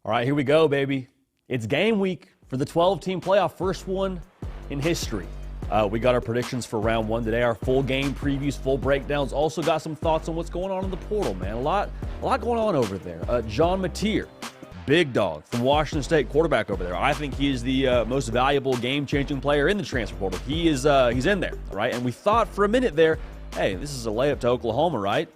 All right, here we go, baby. It's game week for the 12-team playoff, first one in history. We got our predictions for round one today, our full game previews, full breakdowns. Also got some thoughts on what's going on in the portal, man. A lot going on over there. John Mateer, big dog from Washington State, quarterback over there. I think he is the most valuable game-changing player in the transfer portal. He's in there, all right? And we thought for a minute there, hey, this is a layup to Oklahoma, right?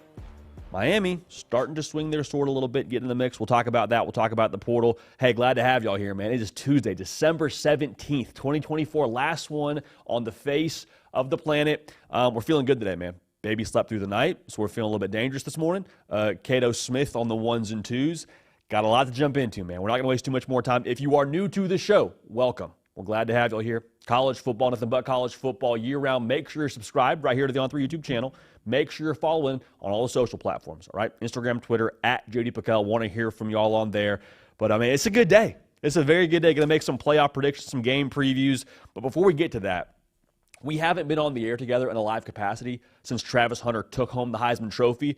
Miami starting to swing their sword a little bit, get in the mix. We'll talk about that. We'll talk about the portal. Hey, glad to have y'all here, man. It is Tuesday, December 17th, 2024. Last one on the face of the planet. We're feeling good today, man. Baby slept through the night, so we're feeling a little bit dangerous this morning. Cato Smith on the ones and twos. Got a lot to jump into, man. We're not going to waste too much more time. If you are new to the show, welcome. We're glad to have y'all here. College football, nothing but college football year-round. Make sure you're subscribed right here to the On3 YouTube channel. Make sure you're following on all the social platforms, all right? Instagram, Twitter, at JD PicKell. Want to hear from y'all on there. But, I mean, it's a good day. It's a very good day. Going to make some playoff predictions, some game previews. But before we get to that, we haven't been on the air together in a live capacity since Travis Hunter took home the Heisman Trophy.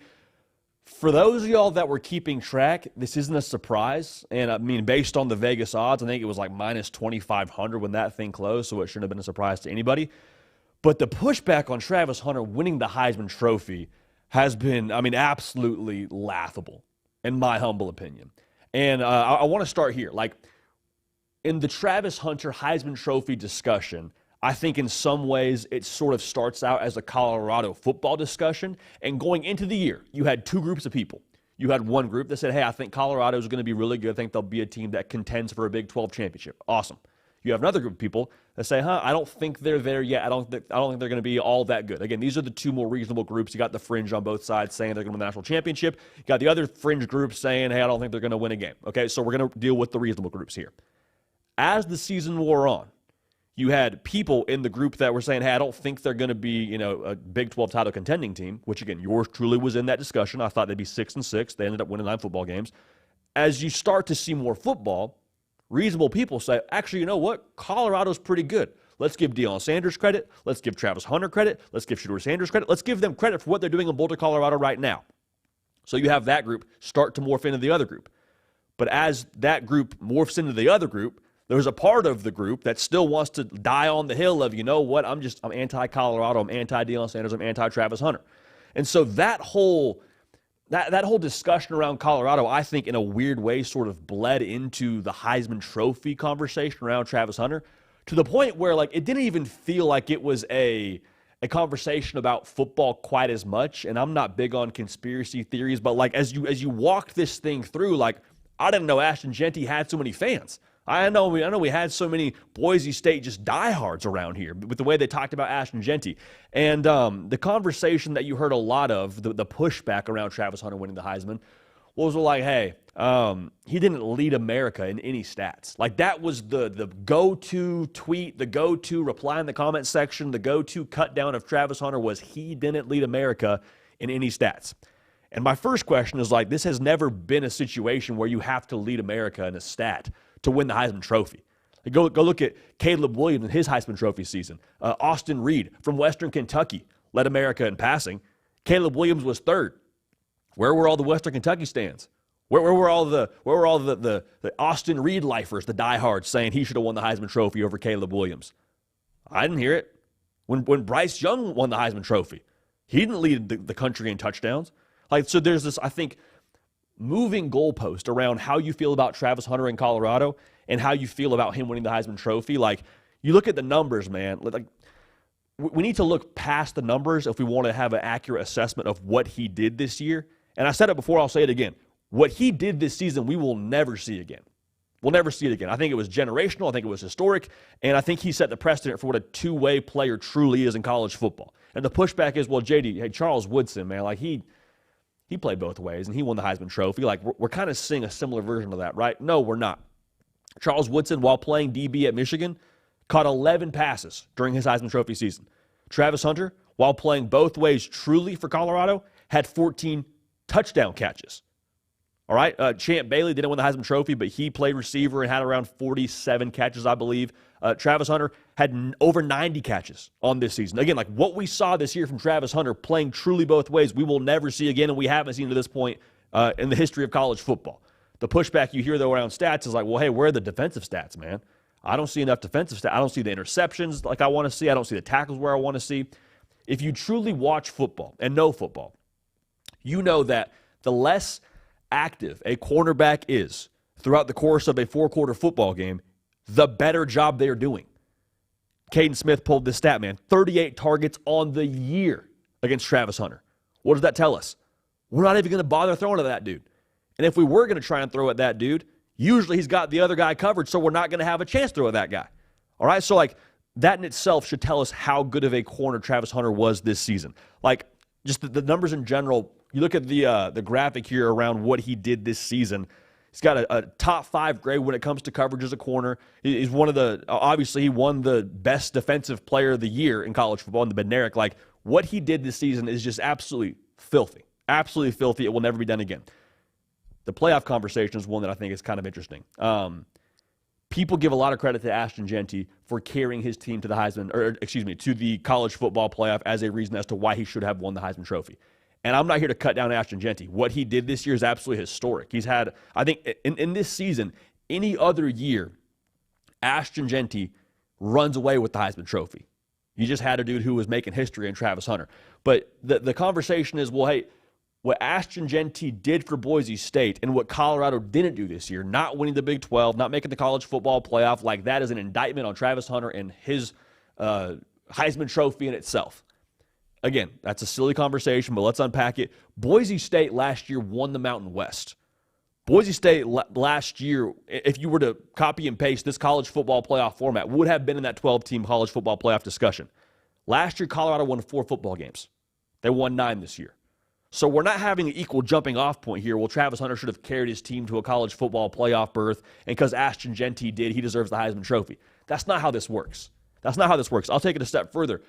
For those of y'all that were keeping track, this isn't a surprise. And, I mean, based on the Vegas odds, I think it was like minus 2,500 when that thing closed, so it shouldn't have been a surprise to anybody. But the pushback on Travis Hunter winning the Heisman Trophy has been, I mean, absolutely laughable, in my humble opinion. And I want to start here. Like, in the Travis Hunter Heisman Trophy discussion, I think in some ways it sort of starts out as a Colorado football discussion. And going into the year, you had two groups of people. You had one group that said, hey, I think Colorado is going to be really good. I think they'll be a team that contends for a Big 12 championship. Awesome. You have another group of people that say, I don't think they're there yet. I don't think they're going to be all that good. Again, these are the two more reasonable groups. You got the fringe on both sides saying they're going to win the national championship. You got the other fringe group saying, hey, I don't think they're going to win a game. Okay, so we're going to deal with the reasonable groups here. As the season wore on, you had people in the group that were saying, hey, I don't think they're going to be, a Big 12 title contending team, which, again, yours truly was in that discussion. I thought they'd be 6-6. They ended up winning 9 football games. As you start to see more football, reasonable people say, actually, you know what? Colorado's pretty good. Let's give Deion Sanders credit. Let's give Travis Hunter credit. Let's give Shedeur Sanders credit. Let's give them credit for what they're doing in Boulder, Colorado right now. So you have that group start to morph into the other group. But as that group morphs into the other group, there's a part of the group that still wants to die on the hill of, you know what, I'm anti-Colorado, I'm anti-Deion Sanders, I'm anti-Travis Hunter. And so that whole discussion around Colorado, I think, in a weird way, sort of bled into the Heisman Trophy conversation around Travis Hunter to the point where, like, it didn't even feel like it was a conversation about football quite as much. And I'm not big on conspiracy theories, but, like, as you walked this thing through, like, I didn't know Ashton Jeanty had so many fans. I know we had so many Boise State just diehards around here with the way they talked about Ashton Jeanty. And the conversation that you heard a lot of, the pushback around Travis Hunter winning the Heisman, was like, hey, he didn't lead America in any stats. Like, that was the go-to tweet, the go-to reply in the comment section, the go-to cut down of Travis Hunter was he didn't lead America in any stats. And my first question is, like, this has never been a situation where you have to lead America in a stat to win the Heisman Trophy. Go look at Caleb Williams in his Heisman Trophy season. Austin Reed from Western Kentucky led America in passing. Caleb Williams was third. Where were all the Western Kentucky stands? Where were all the Austin Reed lifers, the diehards, saying he should have won the Heisman Trophy over Caleb Williams? I didn't hear it. When Bryce Young won the Heisman Trophy, he didn't lead the country in touchdowns. Like, so there's this, I think, moving goalpost around how you feel about Travis Hunter in Colorado and how you feel about him winning the Heisman Trophy. Like, you look at the numbers, man. Like, we need to look past the numbers if we want to have an accurate assessment of what he did this year. And I said it before, I'll say it again. What he did this season, we will never see again. We'll never see it again. I think it was generational. I think it was historic. And I think he set the precedent for what a two-way player truly is in college football. And the pushback is, well, JD, hey, Charles Woodson, man, like he played both ways, and he won the Heisman Trophy. Like, we're kind of seeing a similar version of that, right? No, we're not. Charles Woodson, while playing DB at Michigan, caught 11 passes during his Heisman Trophy season. Travis Hunter, while playing both ways truly for Colorado, had 14 touchdown catches. All right, Champ Bailey didn't win the Heisman Trophy, but he played receiver and had around 47 catches, I believe. Travis Hunter had over 90 catches on this season. Again, like what we saw this year from Travis Hunter playing truly both ways, we will never see again, and we haven't seen to this point in the history of college football. The pushback you hear, though, around stats is like, well, hey, where are the defensive stats, man? I don't see enough defensive stats. I don't see the interceptions like I want to see. I don't see the tackles where I want to see. If you truly watch football and know football, you know that the less active a cornerback is throughout the course of a 4-quarter football game, the better job they're doing. Caden Smith pulled this stat, man. 38 targets on the year against Travis Hunter. What does that tell us? We're not even going to bother throwing to that dude. And if we were going to try and throw at that dude, usually he's got the other guy covered, so we're not going to have a chance to throw at that guy. All right? So, like, that in itself should tell us how good of a corner Travis Hunter was this season. Like, just the numbers in general, you look at the graphic here around what he did this season. He's got a top 5 grade when it comes to coverage as a corner. He's one of the, obviously, he won the best defensive player of the year in college football in the Bednarik. Like, what he did this season is just absolutely filthy. Absolutely filthy. It will never be done again. The playoff conversation is one that I think is kind of interesting. People give a lot of credit to Ashton Jeanty for carrying his team to the to the college football playoff as a reason as to why he should have won the Heisman Trophy. And I'm not here to cut down Ashton Jeanty. What he did this year is absolutely historic. He's had, I think, in this season, any other year, Ashton Jeanty runs away with the Heisman Trophy. You just had a dude who was making history in Travis Hunter. But the conversation is, well, hey, what Ashton Jeanty did for Boise State and what Colorado didn't do this year, not winning the Big 12, not making the college football playoff, like that is an indictment on Travis Hunter and his Heisman Trophy in itself. Again, that's a silly conversation, but let's unpack it. Boise State last year won the Mountain West. Boise State last year, if you were to copy and paste this college football playoff format, would have been in that 12-team college football playoff discussion. Last year, Colorado won 4 football games. They won 9 this year. So we're not having an equal jumping off point here. Well, Travis Hunter should have carried his team to a college football playoff berth, and because Ashton Jeanty did, he deserves the Heisman Trophy. That's not how this works. That's not how this works. I'll take it a step further.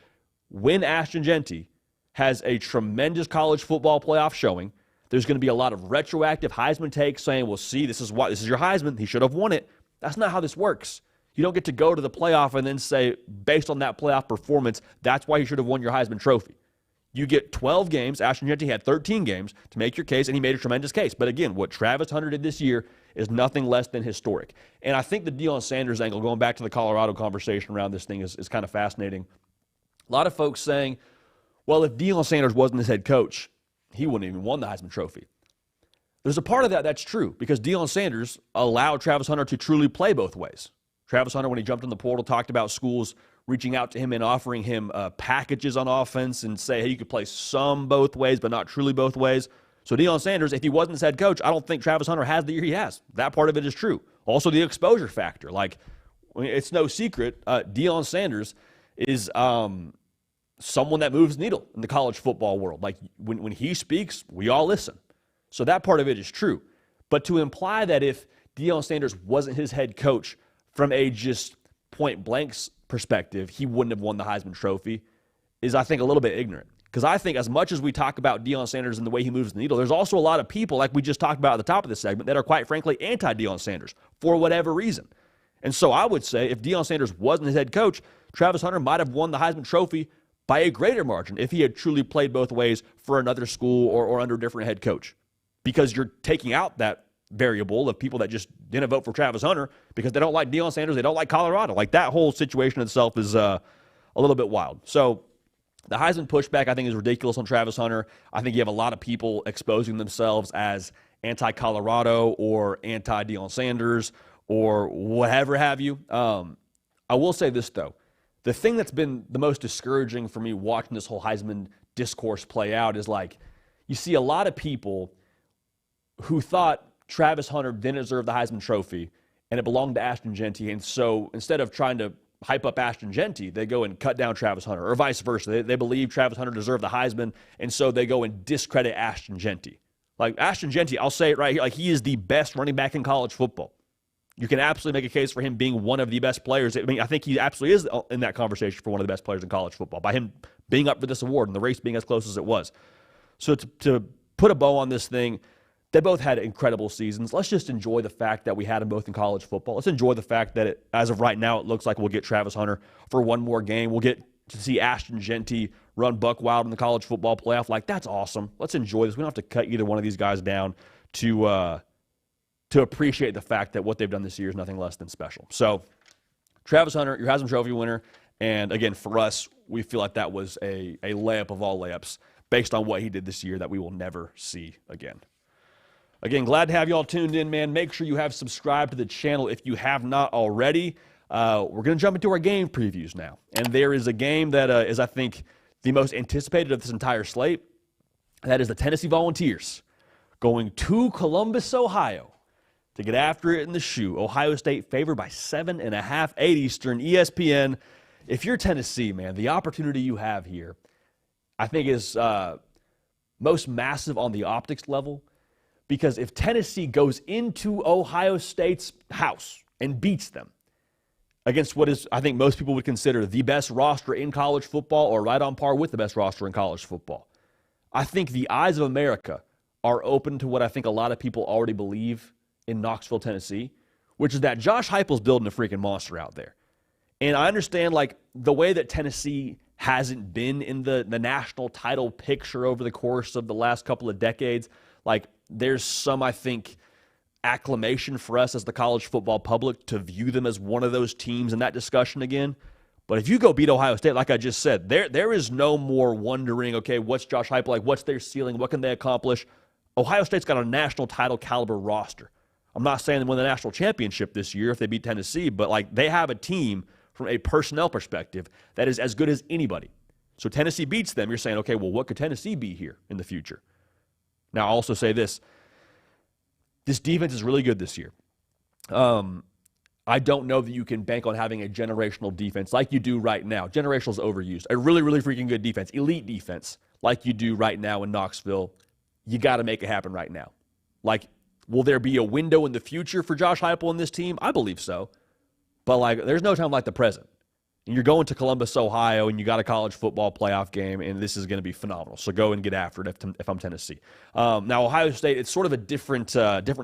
When Ashton Jeanty has a tremendous college football playoff showing, there's going to be a lot of retroactive Heisman takes saying, well, see, this is your Heisman. He should have won it. That's not how this works. You don't get to go to the playoff and then say, based on that playoff performance, that's why he should have won your Heisman Trophy. You get 12 games. Ashton Jeanty had 13 games to make your case, and he made a tremendous case. But again, what Travis Hunter did this year is nothing less than historic. And I think the Deion Sanders angle, going back to the Colorado conversation around this thing, is kind of fascinating. A lot of folks saying, well, if Deion Sanders wasn't his head coach, he wouldn't even won the Heisman Trophy. There's a part of that that's true, because Deion Sanders allowed Travis Hunter to truly play both ways. Travis Hunter, when he jumped in the portal, talked about schools reaching out to him and offering him packages on offense and say, hey, you could play some both ways, but not truly both ways. So Deion Sanders, if he wasn't his head coach, I don't think Travis Hunter has the year he has. That part of it is true. Also, the exposure factor. Like, it's no secret, Deion Sanders is someone that moves the needle in the college football world. Like, when he speaks, we all listen. So that part of it is true. But to imply that if Deion Sanders wasn't his head coach, from a just point-blank perspective, he wouldn't have won the Heisman Trophy, is, I think, a little bit ignorant. Because I think as much as we talk about Deion Sanders and the way he moves the needle, there's also a lot of people, like we just talked about at the top of this segment, that are quite frankly anti-Deion Sanders for whatever reason. And so I would say if Deion Sanders wasn't his head coach, Travis Hunter might have won the Heisman Trophy by a greater margin if he had truly played both ways for another school or under a different head coach. Because you're taking out that variable of people that just didn't vote for Travis Hunter because they don't like Deion Sanders, they don't like Colorado. Like, that whole situation itself is a little bit wild. So the Heisman pushback, I think, is ridiculous on Travis Hunter. I think you have a lot of people exposing themselves as anti-Colorado or anti-Deion Sanders or whatever have you. I will say this, though. The thing that's been the most discouraging for me watching this whole Heisman discourse play out is, like, you see a lot of people who thought Travis Hunter didn't deserve the Heisman Trophy, and it belonged to Ashton Jeanty. And so instead of trying to hype up Ashton Jeanty, they go and cut down Travis Hunter, or vice versa. They believe Travis Hunter deserved the Heisman, and so they go and discredit Ashton Jeanty. Like, Ashton Jeanty, I'll say it right here, like, he is the best running back in college football. You can absolutely make a case for him being one of the best players. I mean, I think he absolutely is in that conversation for one of the best players in college football by him being up for this award and the race being as close as it was. So to put a bow on this thing, they both had incredible seasons. Let's just enjoy the fact that we had them both in college football. Let's enjoy the fact that, as of right now, it looks like we'll get Travis Hunter for one more game. We'll get to see Ashton Jeanty run buck wild in the college football playoff. Like, that's awesome. Let's enjoy this. We don't have to cut either one of these guys down to to appreciate the fact that what they've done this year is nothing less than special. So, Travis Hunter, your Heisman Trophy winner, and again, for us, we feel like that was a layup of all layups based on what he did this year that we will never see again. Again, glad to have you all tuned in, man. Make sure you have subscribed to the channel if you have not already. We're going to jump into our game previews now. And there is a game that is, I think, the most anticipated of this entire slate. That is the Tennessee Volunteers going to Columbus, Ohio to get after it in the shoe. Ohio State favored by 7.5, 8 Eastern, ESPN. If you're Tennessee, man, the opportunity you have here, I think, is most massive on the optics level. Because if Tennessee goes into Ohio State's house and beats them against what is, I think most people would consider the best roster in college football or right on par with the best roster in college football, I think the eyes of America are open to what I think a lot of people already believe in Knoxville, Tennessee, which is that Josh Heupel's building a freaking monster out there. And I understand, like, the way that Tennessee hasn't been in the national title picture over the course of the last couple of decades. Like, there's some, I think, acclamation for us as the college football public to view them as one of those teams in that discussion again. But if you go beat Ohio State, like I just said, there is no more wondering, okay, what's Josh Heupel like? What's their ceiling? What can they accomplish? Ohio State's got a national title caliber roster. I'm not saying they win the national championship this year if they beat Tennessee, but like they have a team from a personnel perspective that is as good as anybody. So Tennessee beats them. You're saying, okay, well, what could Tennessee be here in the future? Now, I'll also say this. This defense is really good this year. I don't know that you can bank on having a generational defense like you do right now. Generational is overused. A really, really freaking good defense, elite defense, like you do right now in Knoxville. You got to make it happen right now. Like, will there be a window in the future for Josh Heupel and this team? I believe so. But, like, there's no time like the present. And you're going to Columbus, Ohio, and you got a college football playoff game, and this is going to be phenomenal. So go and get after it if I'm Tennessee. Now, Ohio State, it's sort of a different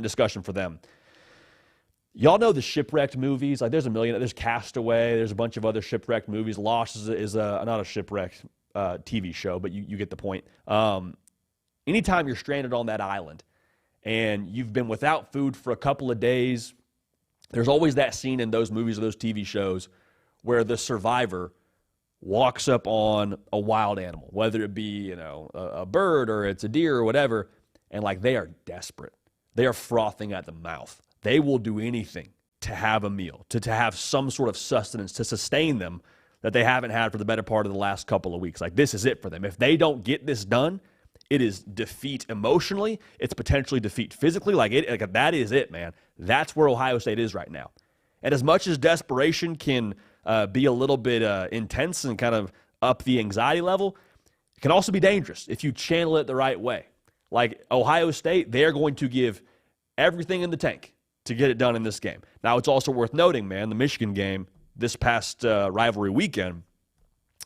discussion for them. Y'all know the Shipwrecked movies. Like, there's a million. There's Castaway. There's a bunch of other Shipwrecked movies. Lost is not a Shipwrecked TV show, but you get the point. Anytime you're stranded on that island and you've been without food for a couple of days, there's always that scene in those movies or those TV shows where the survivor walks up on a wild animal, whether it be, a bird or it's a deer or whatever, and like they are desperate. They are frothing at the mouth. They will do anything to have a meal, to have some sort of sustenance to sustain them that they haven't had for the better part of the last couple of weeks. Like, this is it for them. If they don't get this done, it is defeat emotionally. It's potentially defeat physically. Like that is it, man. That's where Ohio State is right now. And as much as desperation can be a little bit intense and kind of up the anxiety level, it can also be dangerous if you channel it the right way. Like Ohio State, they're going to give everything in the tank to get it done in this game. Now, it's also worth noting, man, the Michigan game this past rivalry weekend,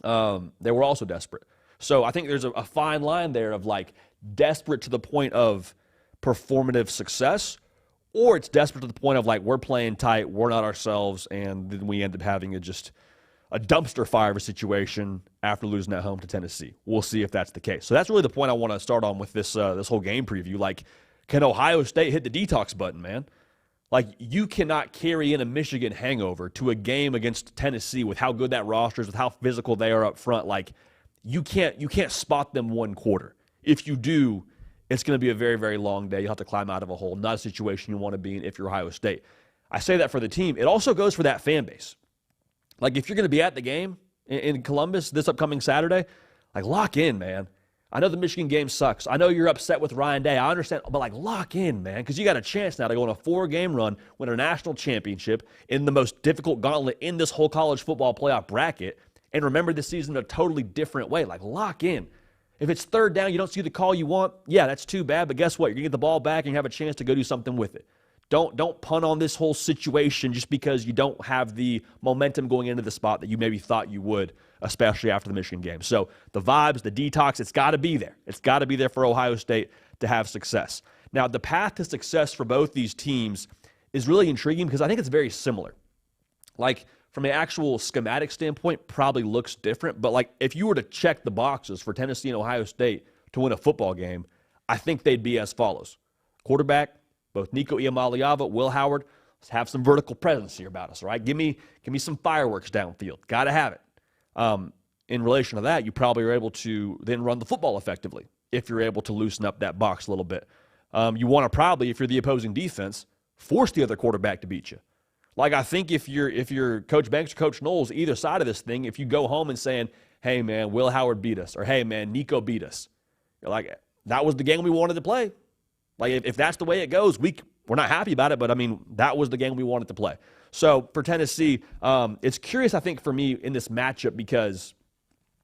they were also desperate. So I think there's a fine line there of like desperate to the point of performative success, or it's desperate to the point of like we're playing tight, we're not ourselves, and then we end up having just a dumpster fire of a situation after losing at home to Tennessee. We'll see if that's the case. So that's really the point I want to start on with this whole game preview. Like, can Ohio State hit the detox button, man? Like, you cannot carry in a Michigan hangover to a game against Tennessee with how good that roster is, with how physical they are up front. Like, you can't spot them one quarter. If you do, it's going to be a very, very long day. You'll have to climb out of a hole. Not a situation you want to be in if you're Ohio State. I say that for the team. It also goes for that fan base. Like, if you're going to be at the game in Columbus this upcoming Saturday, like, lock in, man. I know the Michigan game sucks. I know you're upset with Ryan Day. I understand, but like, lock in, man, because you got a chance now to go on a 4-game run, win a national championship in the most difficult gauntlet in this whole college football playoff bracket, and remember this season in a totally different way. Like, lock in. If it's third down, you don't see the call you want, yeah, that's too bad, but guess what? You're going to get the ball back and you have a chance to go do something with it. Don't punt on this whole situation just because you don't have the momentum going into the spot that you maybe thought you would, especially after the Michigan game. So the vibes, the detox, it's got to be there. It's got to be there for Ohio State to have success. Now, the path to success for both these teams is really intriguing because I think it's very similar. Like, from an actual schematic standpoint, probably looks different. But, like, if you were to check the boxes for Tennessee and Ohio State to win a football game, I think they'd be as follows. Quarterback, both Nico Iamaleava, Will Howard. Let's have some vertical presence here about us, all right? Give me some fireworks downfield. Got to have it. In relation to that, you probably are able to then run the football effectively if you're able to loosen up that box a little bit. You want to probably, if you're the opposing defense, force the other quarterback to beat you. Like, I think if you're Coach Banks or Coach Knowles, either side of this thing, if you go home and saying, hey, man, Will Howard beat us, or hey, man, Nico beat us, you're like, that was the game we wanted to play. Like, if that's the way it goes, we're not happy about it, but, I mean, that was the game we wanted to play. So, for Tennessee, it's curious, I think, for me in this matchup because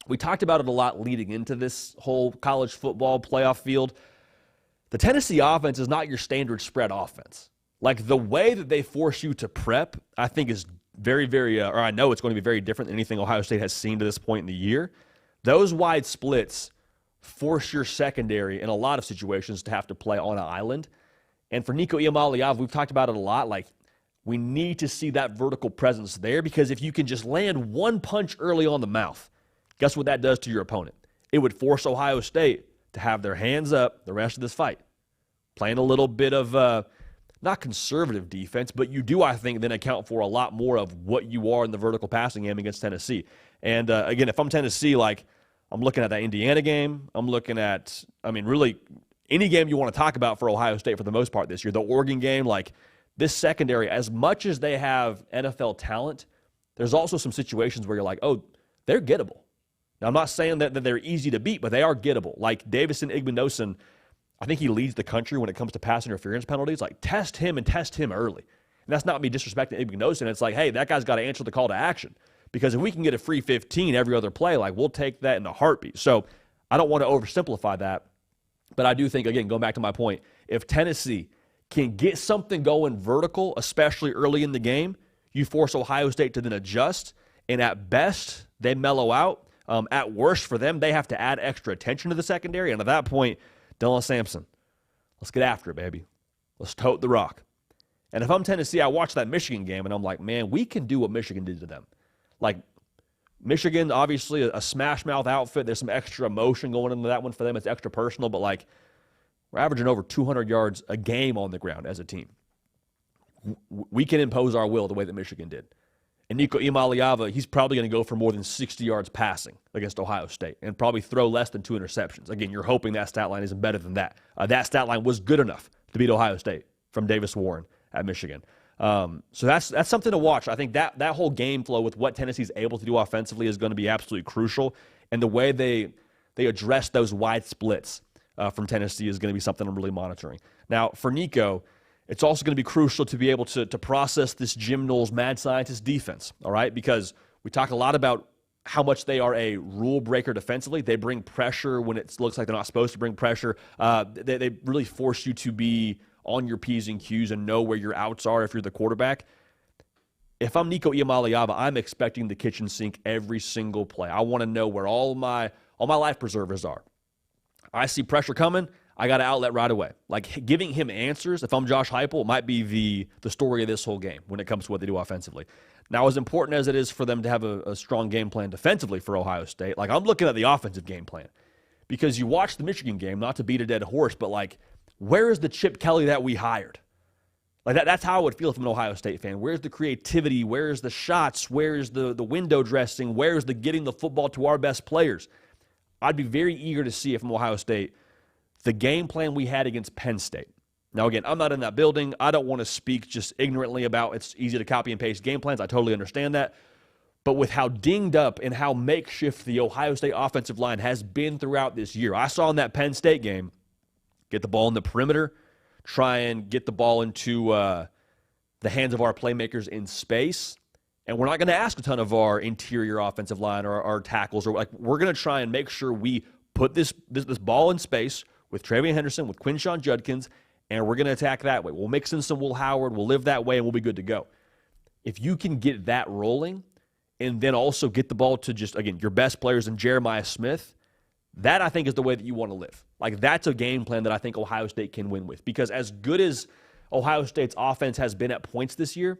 we talked about it a lot leading into this whole college football playoff field. The Tennessee offense is not your standard spread offense. Like, the way that they force you to prep, I think is very, very, or I know it's going to be very different than anything Ohio State has seen to this point in the year. Those wide splits force your secondary in a lot of situations to have to play on an island. And for Nico Iamaleava, we've talked about it a lot. Like, we need to see that vertical presence there because if you can just land one punch early on the mouth, guess what that does to your opponent? It would force Ohio State to have their hands up the rest of this fight. Playing a little bit of, not conservative defense, but you do, I think, then account for a lot more of what you are in the vertical passing game against Tennessee. And, again, if I'm Tennessee, like, I'm looking at that Indiana game. I'm looking at, I mean, really any game you want to talk about for Ohio State for the most part this year. The Oregon game, like, this secondary, as much as they have NFL talent, there's also some situations where you're like, oh, they're gettable. Now, I'm not saying that they're easy to beat, but they are gettable. Like, Davison Igbinosun, I think he leads the country when it comes to pass interference penalties. Like, test him and test him early. And that's not me disrespecting Igbinosun. It's like, hey, that guy's got to answer the call to action. Because if we can get a free 15 every other play, like, we'll take that in a heartbeat. So I don't want to oversimplify that. But I do think, again, going back to my point, if Tennessee can get something going vertical, especially early in the game, you force Ohio State to then adjust. And at best, they mellow out. At worst for them, they have to add extra attention to the secondary. And at that point, Dylan Sampson, let's get after it, baby. Let's tote the rock. And if I'm Tennessee, I watch that Michigan game, and I'm like, man, we can do what Michigan did to them. Like, Michigan, obviously, a smash-mouth outfit. There's some extra emotion going into that one for them. It's extra personal, but, like, we're averaging over 200 yards a game on the ground as a team. We can impose our will the way that Michigan did. And Nico Iamaleava, he's probably going to go for more than 60 yards passing against Ohio State and probably throw less than 2 interceptions. Again, you're hoping that stat line isn't better than that. That stat line was good enough to beat Ohio State from Davis Warren at Michigan. So that's something to watch. I think that whole game flow with what Tennessee's able to do offensively is going to be absolutely crucial. And the way they address those wide splits from Tennessee is going to be something I'm really monitoring. Now, for Nico, it's also going to be crucial to be able to process this Jim Knowles mad scientist defense, all right? Because we talk a lot about how much they are a rule breaker defensively. They bring pressure when it looks like they're not supposed to bring pressure. They really force you to be on your P's and Q's and know where your outs are if you're the quarterback. If I'm Nico Iamaleava, I'm expecting the kitchen sink every single play. I want to know where all my life preservers are. I see pressure coming. I got to outlet right away. Like, giving him answers, if I'm Josh Heupel, might be the story of this whole game when it comes to what they do offensively. Now, as important as it is for them to have a strong game plan defensively for Ohio State, like, I'm looking at the offensive game plan. Because you watch the Michigan game, not to beat a dead horse, but, like, where is the Chip Kelly that we hired? Like, that's how I would feel if I'm an Ohio State fan. Where's the creativity? Where's the shots? Where's the window dressing? Where's the getting the football to our best players? I'd be very eager to see if I'm Ohio State the game plan we had against Penn State. Now, again, I'm not in that building. I don't want to speak just ignorantly about it's easy to copy and paste game plans. I totally understand that. But with how dinged up and how makeshift the Ohio State offensive line has been throughout this year, I saw in that Penn State game, get the ball in the perimeter, try and get the ball into the hands of our playmakers in space. And we're not going to ask a ton of our interior offensive line or our tackles. Or like, we're going to try and make sure we put this ball in space with Travion Henderson, with Quinshon Judkins, and we're going to attack that way. We'll mix in some Will Howard. We'll live that way, and we'll be good to go. If you can get that rolling and then also get the ball to just, again, your best players in Jeremiah Smith, that I think is the way that you want to live. Like, that's a game plan that I think Ohio State can win with. Because as good as Ohio State's offense has been at points this year,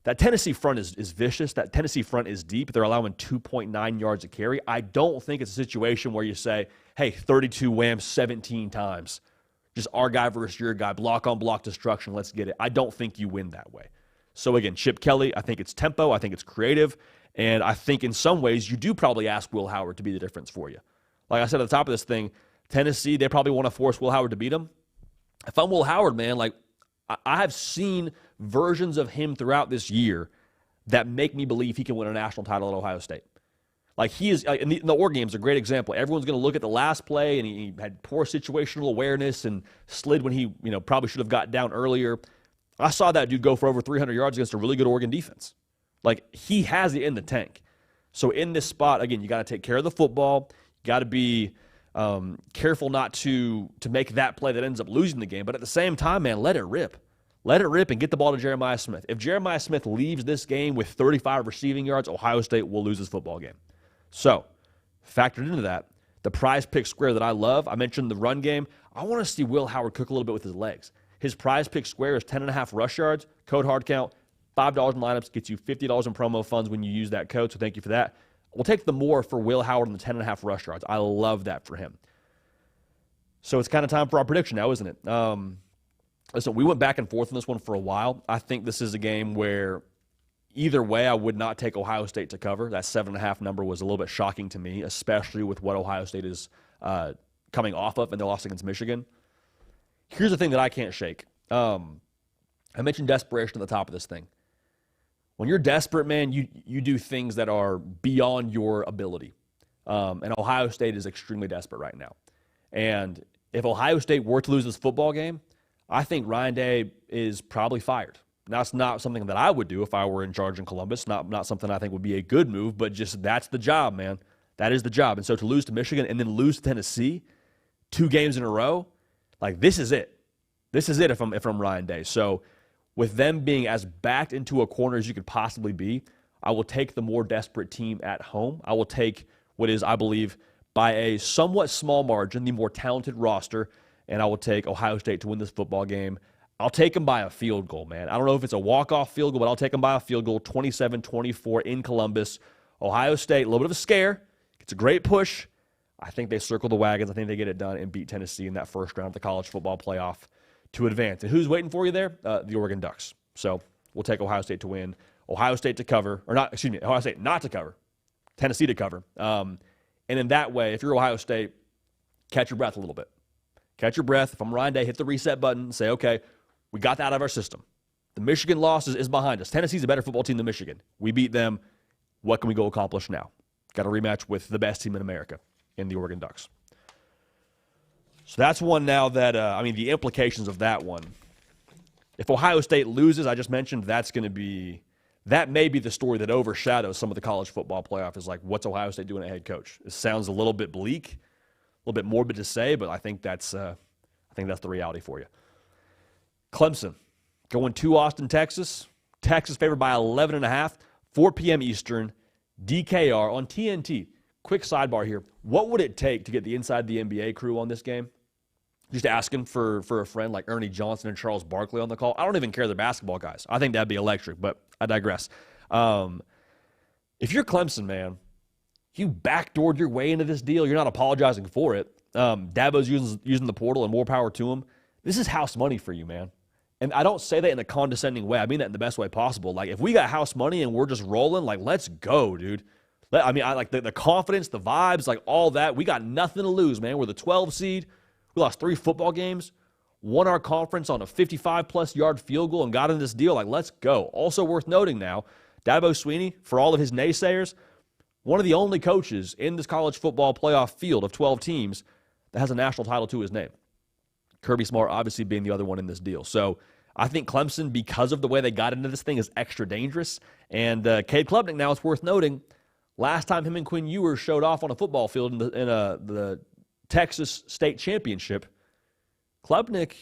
that Tennessee front is vicious. That Tennessee front is deep. They're allowing 2.9 yards a carry. I don't think it's a situation where you say, hey, 32 whams 17 times. just our guy versus your guy, block-on-block destruction, let's get it. I don't think you win that way. So, again, Chip Kelly, I think it's tempo, I think it's creative, and I think in some ways you do probably ask Will Howard to be the difference for you. Like I said at the top of this thing, Tennessee, they probably want to force Will Howard to beat them. If I'm Will Howard, man, like I have seen versions of him throughout this year that make me believe he can win a national title at Ohio State. Like he is, and the Oregon game is a great example. Everyone's going to look at the last play, and he had poor situational awareness and slid when he, probably should have got down earlier. I saw that dude go for over 300 yards against a really good Oregon defense. Like he has it in the tank. So in this spot, again, you got to take care of the football. You got to be careful not to make that play that ends up losing the game. But at the same time, man, let it rip. Let it rip and get the ball to Jeremiah Smith. If Jeremiah Smith leaves this game with 35 receiving yards, Ohio State will lose this football game. So, factored into that, the prize pick square that I love, I mentioned the run game. I want to see Will Howard cook a little bit with his legs. His prize pick square is 10.5 rush yards, code hard count, $5 in lineups, gets you $50 in promo funds when you use that code, so thank you for that. We'll take the more for Will Howard on the 10.5 rush yards. I love that for him. So it's kind of time for our prediction now, isn't it? Listen, we went back and forth on this one for a while. I think this is a game where either way, I would not take Ohio State to cover. That 7.5 number was a little bit shocking to me, especially with what Ohio State is coming off of in their loss against Michigan. Here's the thing that I can't shake. I mentioned desperation at the top of this thing. When you're desperate, man, you do things that are beyond your ability. And Ohio State is extremely desperate right now. And if Ohio State were to lose this football game, I think Ryan Day is probably fired. Now, it's not something that I would do if I were in charge in Columbus. Not something I think would be a good move, but just that's the job, man. That is the job. And so to lose to Michigan and then lose to Tennessee 2 games in a row, like this is it. This is it if I'm Ryan Day. So with them being as backed into a corner as you could possibly be, I will take the more desperate team at home. I will take what is, I believe, by a somewhat small margin, the more talented roster, and I will take Ohio State to win this football game. I'll take them by a field goal, man. I don't know if it's a walk-off field goal, but I'll take them by a field goal, 27-24 in Columbus. Ohio State, a little bit of a scare. It's a great push. I think they circle the wagons. I think they get it done and beat Tennessee in that first round of the college football playoff to advance. And who's waiting for you there? The Oregon Ducks. So we'll take Ohio State to win. Ohio State to cover, Ohio State not to cover. Tennessee to cover. And in that way, if you're Ohio State, catch your breath a little bit. Catch your breath. If I'm Ryan Day, hit the reset button and say, okay, we got that out of our system. The Michigan loss is behind us. Tennessee's a better football team than Michigan. We beat them. What can we go accomplish now? Got a rematch with the best team in America in the Oregon Ducks. So that's one now that, the implications of that one. If Ohio State loses, I just mentioned, that may be the story that overshadows some of the college football playoff is like, what's Ohio State doing at head coach? It sounds a little bit bleak, a little bit morbid to say, but I think that's the reality for you. Clemson going to Austin, Texas. Texas favored by 11.5, 4 p.m. Eastern, DKR on TNT. Quick sidebar here. What would it take to get the Inside the NBA crew on this game? Just asking for a friend like Ernie Johnson and Charles Barkley on the call. I don't even care they're basketball guys. I think that'd be electric, but I digress. If you're Clemson, man, you backdoored your way into this deal. You're not apologizing for it. Dabo's using the portal, and more power to him. This is house money for you, man. And I don't say that in a condescending way. I mean that in the best way possible. Like, if we got house money and we're just rolling, like, let's go, dude. I like the confidence, the vibes, like all that. We got nothing to lose, man. We're the 12 seed. We lost 3 football games, won our conference on a 55-plus yard field goal and got in this deal. Like, let's go. Also worth noting now, Dabo Swinney, for all of his naysayers, one of the only coaches in this college football playoff field of 12 teams that has a national title to his name. Kirby Smart obviously being the other one in this deal. So I think Clemson, because of the way they got into this thing, is extra dangerous. And Cade Klubnik, now it's worth noting, last time him and Quinn Ewers showed off on a football field in the Texas State Championship, Klubnik,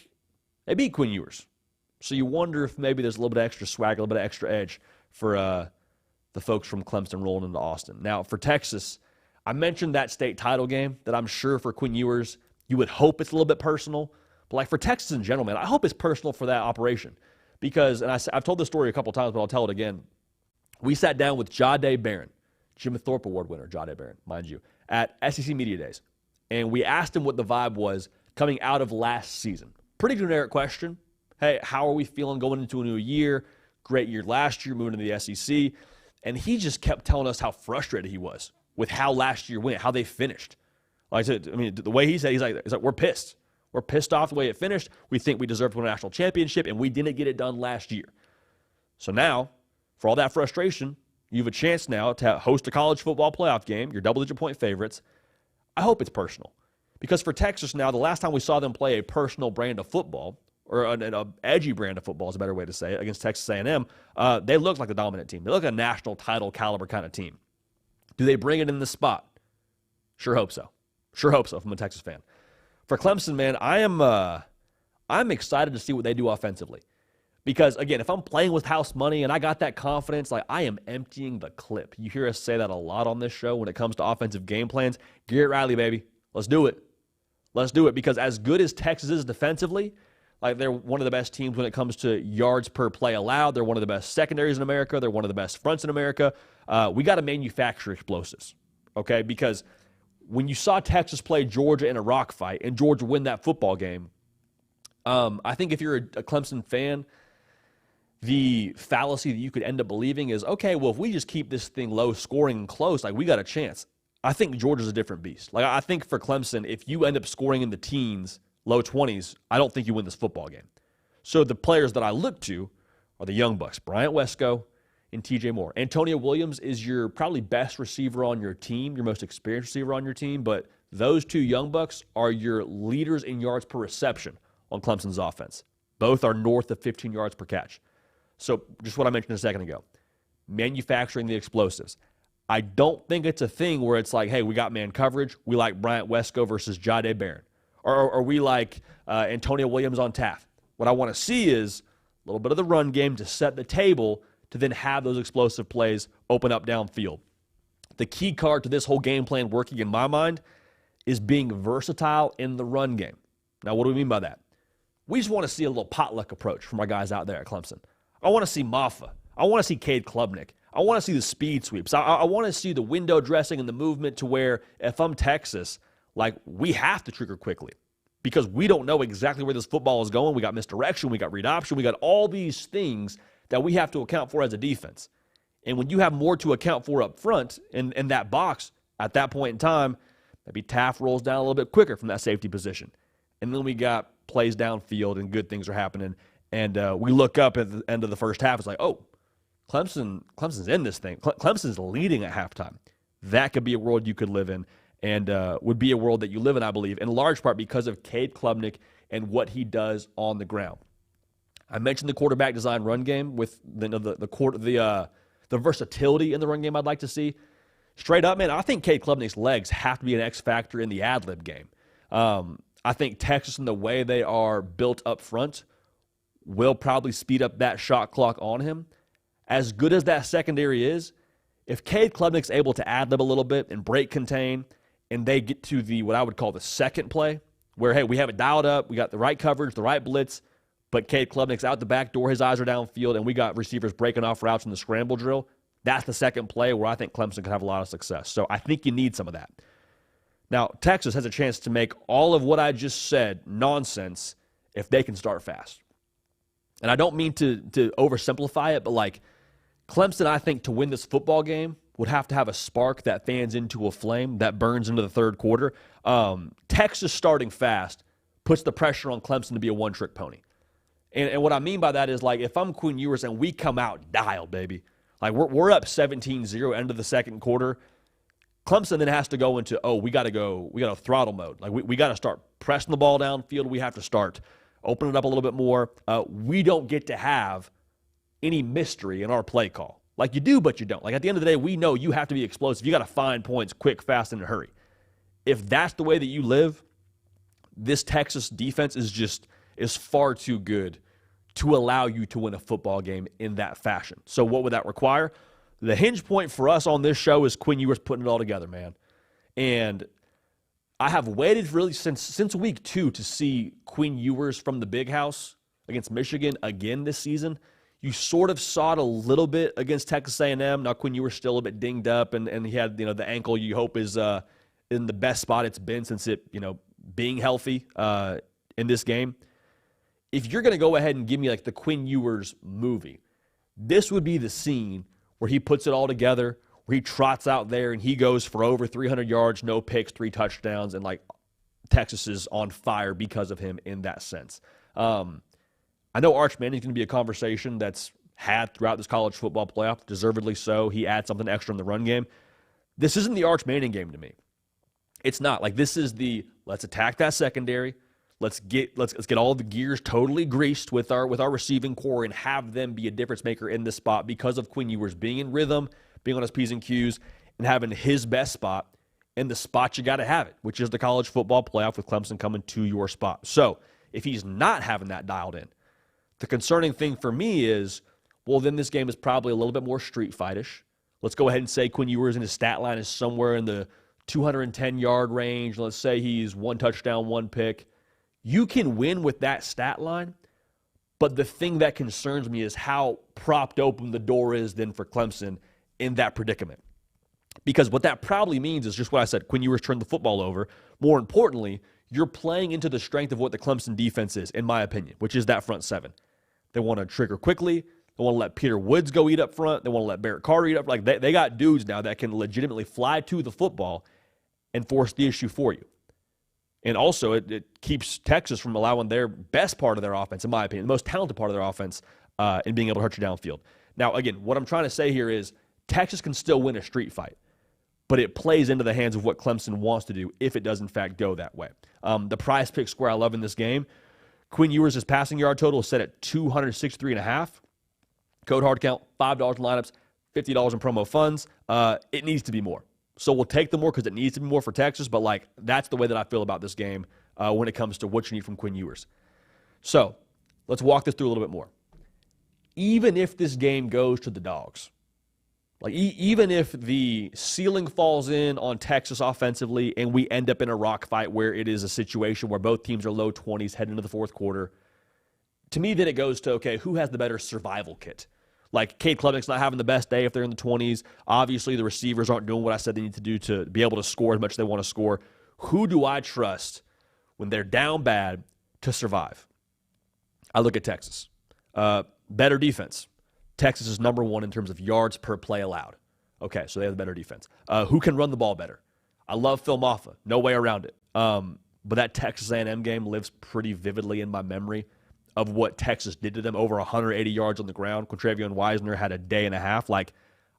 they beat Quinn Ewers. So you wonder if maybe there's a little bit of extra swag, a little bit of extra edge for the folks from Clemson rolling into Austin. Now, for Texas, I mentioned that state title game that I'm sure for Quinn Ewers, you would hope it's a little bit personal. But like for Texas in general, man, I hope it's personal for that operation. Because, and I've told this story a couple times, but I'll tell it again. We sat down with Jahdae Barron, Jim Thorpe Award winner, Jahdae Barron, mind you, at SEC Media Days. And we asked him what the vibe was coming out of last season? Pretty generic question. Hey, how are we feeling going into a new year? Great year last year, moving to the SEC. And he just kept telling us how frustrated he was with how last year went, how they finished. Like I said, I mean, the way he said, he's like, we're pissed. We're pissed off the way it finished. We think we deserve to win a national championship, and we didn't get it done last year. So now, for all that frustration, you have a chance now to host a college football playoff game. You're double-digit point favorites. I hope it's personal. Because for Texas now, the last time we saw them play a personal brand of football, or an edgy brand of football is a better way to say it, against Texas A&M, they look like the dominant team. They look like a national title caliber kind of team. Do they bring it in this spot? Sure hope so. Sure hope so from a Texas fan. For Clemson, man, I'm excited to see what they do offensively. Because, again, if I'm playing with house money and I got that confidence, like I am emptying the clip. You hear us say that a lot on this show when it comes to offensive game plans. Garrett Riley, baby. Let's do it. Let's do it. Because as good as Texas is defensively, like they're one of the best teams when it comes to yards per play allowed. They're one of the best secondaries in America. They're one of the best fronts in America. We got to manufacture explosives, okay? Because when you saw Texas play Georgia in a rock fight and Georgia win that football game, I think if you're a Clemson fan, the fallacy that you could end up believing is, okay, well, if we just keep this thing low scoring and close, like we got a chance. I think Georgia's a different beast. Like I think for Clemson, if you end up scoring in the teens, low 20s, I don't think you win this football game. So the players that I look to are the young bucks, Bryant Wesco and TJ Moore. Antonio Williams is your probably best receiver on your team, your most experienced receiver on your team, but those two young bucks are your leaders in yards per reception on Clemson's offense. Both are north of 15 yards per catch. So just what I mentioned a second ago, manufacturing the explosives. I don't think it's a thing where it's like, hey, we got man coverage. We like Bryant Wesco versus Jahdae Barron. Or we like Antonio Williams on Taft. What I want to see is a little bit of the run game to set the table to then have those explosive plays open up downfield. The key card to this whole game plan working in my mind is being versatile in the run game. Now, what do we mean by that? We just want to see a little potluck approach from our guys out there at Clemson. I want to see Maffa. I want to see Cade Klubnik. I want to see the speed sweeps. I want to see the window dressing and the movement to where if I'm Texas, like we have to trigger quickly because we don't know exactly where this football is going. We got misdirection. We got read option. We got all these things that we have to account for as a defense. And when you have more to account for up front in that box at that point in time, maybe Taft rolls down a little bit quicker from that safety position. And then we got plays downfield and good things are happening. And we look up at the end of the first half. It's like, oh, Clemson's in this thing. Clemson's leading at halftime. That could be a world you could live in and would be a world that you live in, I believe, in large part because of Cade Klubnik and what he does on the ground. I mentioned the quarterback design run game with the versatility in the run game I'd like to see. Straight up, man, I think Cade Klubnik's legs have to be an X factor in the ad-lib game. I think Texas and the way they are built up front will probably speed up that shot clock on him. As good as that secondary is, if Cade Klubnik's able to ad-lib a little bit and break contain, and they get to the what I would call the second play, where, hey, we have it dialed up, we got the right coverage, the right blitz, but Cade Klubnik's out the back door, his eyes are downfield, and we got receivers breaking off routes in the scramble drill, that's the second play where I think Clemson could have a lot of success. So I think you need some of that. Now, Texas has a chance to make all of what I just said nonsense if they can start fast. And I don't mean to oversimplify it, but like Clemson, I think, to win this football game would have to have a spark that fans into a flame that burns into the third quarter. Texas starting fast puts the pressure on Clemson to be a one-trick pony. And what I mean by that is, like, if I'm Quinn Ewers and we come out dialed, baby, like we're up 17-0 end of the second quarter, Clemson then has to go into, we got to throttle mode. Like we got to start pressing the ball downfield. We have to start open it up a little bit more. We don't get to have any mystery in our play call. Like you do, but you don't. Like at the end of the day, we know you have to be explosive. You got to find points quick, fast, and in a hurry. If that's the way that you live, this Texas defense is far too good to allow you to win a football game in that fashion. So what would that require? The hinge point for us on this show is Quinn Ewers putting it all together, man. And I have waited really since week 2 to see Quinn Ewers from the big house against Michigan again this season. You sort of saw it a little bit against Texas A&M. Now Quinn Ewers still a bit dinged up, and he had the ankle you hope is in the best spot it's been since it being healthy in this game. If you're going to go ahead and give me like the Quinn Ewers movie, this would be the scene where he puts it all together, where he trots out there and he goes for over 300 yards, no picks, 3 touchdowns, and like Texas is on fire because of him in that sense. I know Arch Manning is going to be a conversation that's had throughout this college football playoff, deservedly so. He adds something extra in the run game. This isn't the Arch Manning game to me. It's not. Like, this is the let's attack that secondary. Let's get all the gears totally greased with our receiving core and have them be a difference maker in this spot because of Quinn Ewers being in rhythm, being on his P's and Q's, and having his best spot in the spot you got to have it, which is the college football playoff with Clemson coming to your spot. So if he's not having that dialed in, the concerning thing for me is, well, then this game is probably a little bit more street fightish. Let's go ahead and say Quinn Ewers in his stat line is somewhere in the 210-yard range. Let's say he's 1 touchdown, 1 pick. You can win with that stat line, but the thing that concerns me is how propped open the door is then for Clemson in that predicament. Because what that probably means is just what I said, Quinn Ewers turned the football over. More importantly, you're playing into the strength of what the Clemson defense is, in my opinion, which is that front 7. They want to trigger quickly. They want to let Peter Woods go eat up front. They want to let Barrett Carter eat up. Like they got dudes now that can legitimately fly to the football and force the issue for you. And also, it keeps Texas from allowing their best part of their offense, in my opinion, the most talented part of their offense, in being able to hurt you downfield. Now, again, what I'm trying to say here is Texas can still win a street fight, but it plays into the hands of what Clemson wants to do if it does, in fact, go that way. The prize pick square I love in this game, Quinn Ewers' passing yard total is set at 263.5. Code hard count, $5 in lineups, $50 in promo funds. It needs to be more. So we'll take the more because it needs to be more for Texas, but like that's the way that I feel about this game when it comes to what you need from Quinn Ewers. So let's walk this through a little bit more. Even if this game goes to the dogs, like even if the ceiling falls in on Texas offensively and we end up in a rock fight where it is a situation where both teams are low 20s heading into the fourth quarter, to me then it goes to, okay, who has the better survival kit? Like, Cade Klubnik's not having the best day if they're in the 20s. Obviously, the receivers aren't doing what I said they need to do to be able to score as much as they want to score. Who do I trust when they're down bad to survive? I look at Texas. Better defense. Texas is number 1 in terms of yards per play allowed. Okay, so they have the better defense. Who can run the ball better? I love Phil Maffa. No way around it. But that Texas A&M game lives pretty vividly in my memory of what Texas did to them, over 180 yards on the ground. Quintravion Wisener had a day and a half. Like,